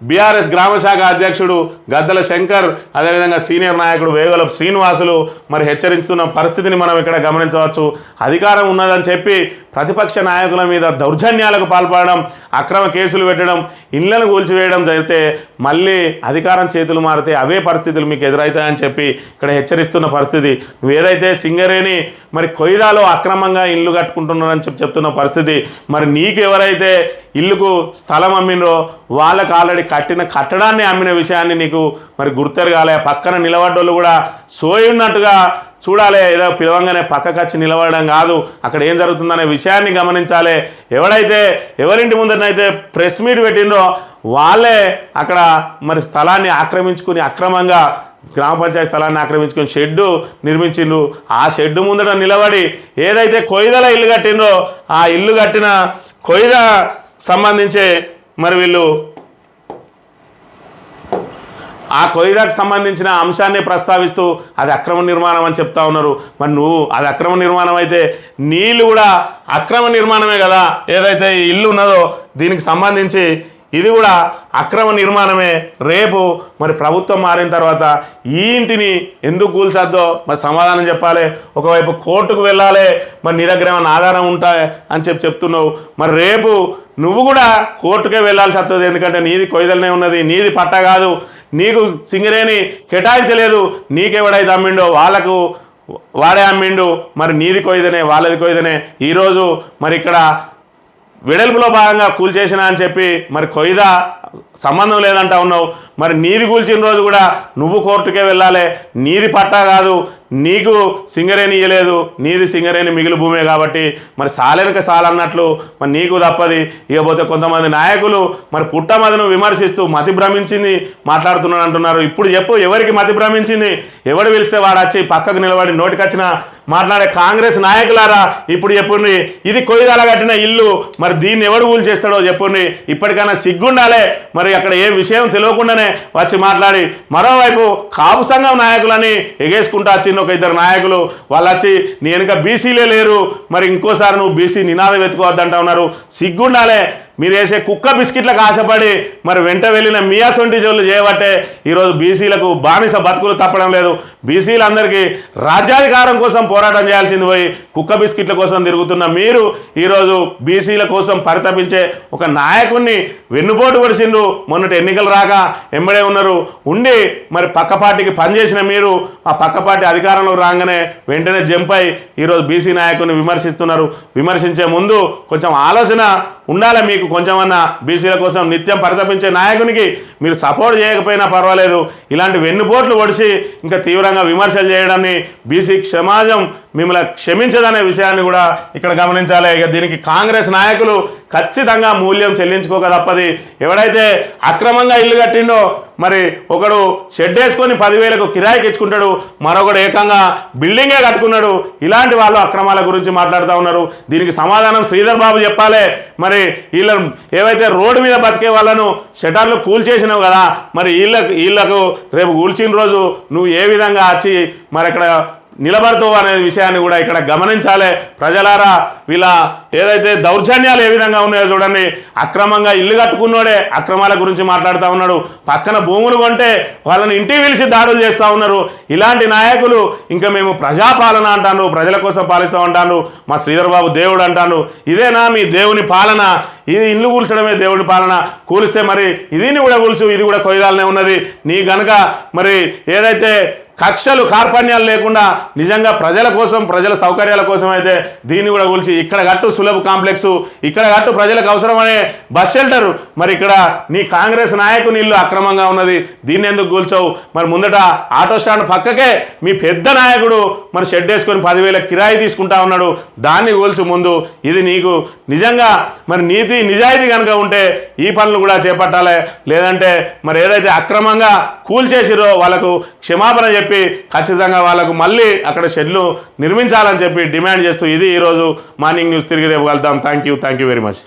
బీఆర్ఎస్ గ్రామశాఖ అధ్యక్షుడు గద్దల శంకర్, అదేవిధంగా సీనియర్ నాయకుడు వేగలపు శ్రీనివాసులు మరి హెచ్చరిస్తున్న పరిస్థితిని మనం ఇక్కడ గమనించవచ్చు. అధికారం ఉన్నదని చెప్పి ప్రతిపక్ష నాయకుల మీద దౌర్జన్యాలకు పాల్పడడం, అక్రమ కేసులు పెట్టడం, ఇళ్లను కూల్చివేయడం జరిగితే మళ్ళీ అధికారం చేతులు మారితే అవే పరిస్థితులు మీకు ఎదురవుతాయని చెప్పి ఇక్కడ హెచ్చరిస్తున్న పరిస్థితి. నువ్వు ఏదైతే సింగరేణి మరి కొయిదాలో అక్రమంగా ఇల్లు కట్టుకుంటున్నారని చెప్తున్న పరిస్థితి, మరి నీకు ఎవరైతే ఇల్లుకు స్థలం అమ్మినో వాళ్ళకు ఆల్రెడీ కట్టిన కట్టడాన్ని అమ్మిన విషయాన్ని నీకు మరి గుర్తెరగాలి. పక్కన నిలబడ్డోళ్ళు కూడా సోయి ఉన్నట్టుగా చూడాలి, ఏదో పిలవంగానే పక్కకు వచ్చి నిలబడడం కాదు, అక్కడ ఏం జరుగుతుందనే విషయాన్ని గమనించాలి. ఎవరింటి ముందరనైతే ప్రెస్ మీట్ పెట్టిండ్రో వాళ్ళే అక్కడ మరి స్థలాన్ని ఆక్రమించుకుని అక్రమంగా గ్రామ పంచాయతీ స్థలాన్ని ఆక్రమించుకొని షెడ్డు నిర్మించిండ్రు. ఆ షెడ్డు ముందర నిలబడి ఏదైతే కొయిదల ఇల్లు కట్టిండ్రో ఆ ఇల్లు కట్టిన కొయిదా సంబంధించే మరి వీళ్ళు ఆ కొయిదాకు సంబంధించిన అంశాన్ని ప్రస్తావిస్తూ అది అక్రమ నిర్మాణం అని చెప్తా ఉన్నారు. మరి నువ్వు అది అక్రమ నిర్మాణం అయితే నీళ్ళు కూడా అక్రమ నిర్మాణమే కదా, ఏదైతే ఈ ఇల్లు ఉన్నదో దీనికి సంబంధించి ఇది కూడా అక్రమ నిర్మాణమే. రేపు మరి ప్రభుత్వం మారిన తర్వాత ఈ ఇంటిని ఎందుకు కూల్చొద్దో మరి సమాధానం చెప్పాలి. ఒకవైపు కోర్టుకు వెళ్ళాలి, మరి నీ దగ్గర ఏమైనా ఆధారం ఉంటాయి అని చెప్తున్నావు. మరి రేపు నువ్వు కూడా కోర్టుకే వెళ్ళాల్సి వస్తుంది, ఎందుకంటే నీది కొయిదలనే ఉన్నది, నీది పట్టా కాదు, నీకు సింగరేణి కేటాయించలేదు, నీకెవడైతే అమ్మిండో వాళ్ళకు వాడే అమ్మిండు, మరి నీది కొయిదనే వాళ్ళది కొయిదనే. ఈరోజు మరి ఇక్కడ వెడల్పులో భాగంగా కూల్చేసిన అని చెప్పి మరి కొయిదా సంబంధం లేదంటా ఉన్నావు. మరి నీది కూల్చిన రోజు కూడా నువ్వు కోర్టుకే వెళ్ళాలి, నీది పట్టా కాదు, నీకు సింగరేణి ఇయ్యలేదు, నీది సింగరేణి మిగులు భూమే కాబట్టి మరి సాలెనక సాలన్నట్లు మరి నీకు తప్పది. ఇకపోతే కొంతమంది నాయకులు మరి పుట్టమదను విమర్శిస్తూ మతి భ్రమించింది మాట్లాడుతున్నాడు అంటున్నారు. ఇప్పుడు చెప్పు, ఎవరికి మతి భ్రమించింది? ఎవడు పిలిస్తే వాడు వచ్చి పక్కకు నిలబడి నోటికొచ్చిన మాట్లాడే కాంగ్రెస్ నాయకులారా ఇప్పుడు చెప్పుండి, ఇది కొయ్యదాల కట్టిన ఇల్లు, మరి దీన్ని ఎవడు కూల్ చేస్తాడో చెప్పుండి. ఇప్పటికైనా సిగ్గుండాలే. మరి అక్కడ ఏ విషయం తెలియకుండానే వచ్చి మాట్లాడి, మరోవైపు కాపు సంఘం నాయకులని ఎగేసుకుంటూ వచ్చింది ఒక ఇద్దరు నాయకులు. వాళ్ళు వచ్చి నీ వెనుక బీసీలే లేరు, మరి ఇంకోసారి నువ్వు బీసీ నినాదం ఎత్తుకోవద్దంటా ఉన్నారు. సిగ్గుండాలే. మీరు వేసే కుక్క బిస్కెట్లకు ఆశపడి మరి వెంట వెళ్ళిన మియాసొంటి జోళ్ళు చేయబట్టే ఈరోజు బీసీలకు బానిస బతుకులు తప్పడం లేదు. బీసీలందరికీ రాజ్యాధికారం కోసం పోరాటం చేయాల్సింది పోయి కుక్క బిస్కెట్ల కోసం తిరుగుతున్న మీరు ఈరోజు బీసీల కోసం పరితపించే ఒక నాయకుడిని వెన్నుపోటు పడిసిండ్రు. మొన్నటి ఎన్నికలు రాక ఎంబడే ఉన్నారు ఉండి మరి పక్క పార్టీకి పనిచేసిన మీరు ఆ పక్క పార్టీ అధికారంలో రాగానే వెంటనే జంప్ అయి ఈరోజు బీసీ నాయకుడిని విమర్శిస్తున్నారు. విమర్శించే ముందు కొంచెం ఆలోచన ఉండాలి మీకు. కొంచెమన్నా బీసీల కోసం నిత్యం పరితపించే నాయకునికి మీరు సపోర్ట్ చేయకపోయినా పర్వాలేదు, ఇలాంటి వెన్నుపోట్లు ఒడిసి ఇంకా తీవ్రంగా విమర్శలు చేయడాన్ని బీసీ సమాజం మిమ్మల్ని క్షమించదనే విషయాన్ని కూడా ఇక్కడ గమనించాలి. ఇక దీనికి కాంగ్రెస్ నాయకులు ఖచ్చితంగా మూల్యం చెల్లించుకోక తప్పది. ఎవడైతే అక్రమంగా ఇల్లు కట్టిండో మరి ఒకడు షెడ్ వేసుకొని 10,000కు కిరాయికి ఇచ్చుకుంటాడు, మరొకడు ఏకంగా బిల్డింగే కట్టుకున్నాడు. ఇలాంటి వాళ్ళు అక్రమాల గురించి మాట్లాడుతూ ఉన్నారు. దీనికి సమాధానం శ్రీధర్ బాబు చెప్పాలి. మరి వీళ్ళ ఏవైతే రోడ్డు మీద బతికే వాళ్ళను షటర్లు కూల్చేసినావు కదా, మరి వీళ్ళకు రేపు కూల్చిన రోజు నువ్వు ఏ విధంగా వచ్చి మరి అక్కడ నిలబడతావు అనే విషయాన్ని కూడా ఇక్కడ గమనించాలి. ప్రజలారా, వీళ్ళ ఏదైతే దౌర్జన్యాలు ఏ విధంగా ఉన్నాయో చూడండి. అక్రమంగా ఇల్లు కట్టుకున్నాడే అక్రమాల గురించి మాట్లాడుతూ ఉన్నాడు. పక్కన భూములు కొంటే వాళ్ళని ఇంటికి పిలిచి దాడులు చేస్తూ ఉన్నారు. ఇలాంటి నాయకులు ఇంకా మేము ప్రజాపాలన అంటాను, ప్రజల కోసం పాలిస్తూ ఉంటాను, మా శ్రీధర్ బాబు దేవుడు అంటాను. ఇదేనా మీ దేవుని పాలన? ఇది ఇల్లు కూల్చడమే దేవుని పాలన? కూలిస్తే మరి ఇది కూడా కూల్చు, ఇది కూడా కొయ్యాలనే ఉన్నది. నీ గనక మరి ఏదైతే కక్షలు కార్పణ్యాలు లేకుండా నిజంగా ప్రజల కోసం ప్రజల సౌకర్యాల కోసం అయితే దీన్ని కూడా కూల్చి ఇక్కడ కట్టు సులభ కాంప్లెక్స్, ఇక్కడ కట్టు ప్రజలకు అవసరమనే బస్ షెల్టర్. మరి ఇక్కడ నీ కాంగ్రెస్ నాయకుని ఇల్లు అక్రమంగా ఉన్నది, దీన్ని ఎందుకు కూల్చవు? మరి ముందట ఆటో స్టాండ్ పక్కకే మీ పెద్ద నాయకుడు మరి షెడ్ వేసుకొని 10,000 కిరాయి తీసుకుంటా ఉన్నాడు, దాన్ని కూల్చు ముందు. ఇది నీకు నిజంగా మరి నీతి నిజాయితీ కనుక ఉంటే ఈ పనులు కూడా చేపట్టాలి. లేదంటే మరి ఏదైతే అక్రమంగా కూల్చేసిరో వాళ్ళకు క్షమాపణ చెప్పి ఖచ్చితంగా వాళ్ళకు మళ్ళీ అక్కడ షెడ్లు నిర్మించాలని చెప్పి డిమాండ్ చేస్తూ ఇది ఈరోజు మార్నింగ్ న్యూస్. తిరిగి రేపు కలుద్దాం. Thank you very much.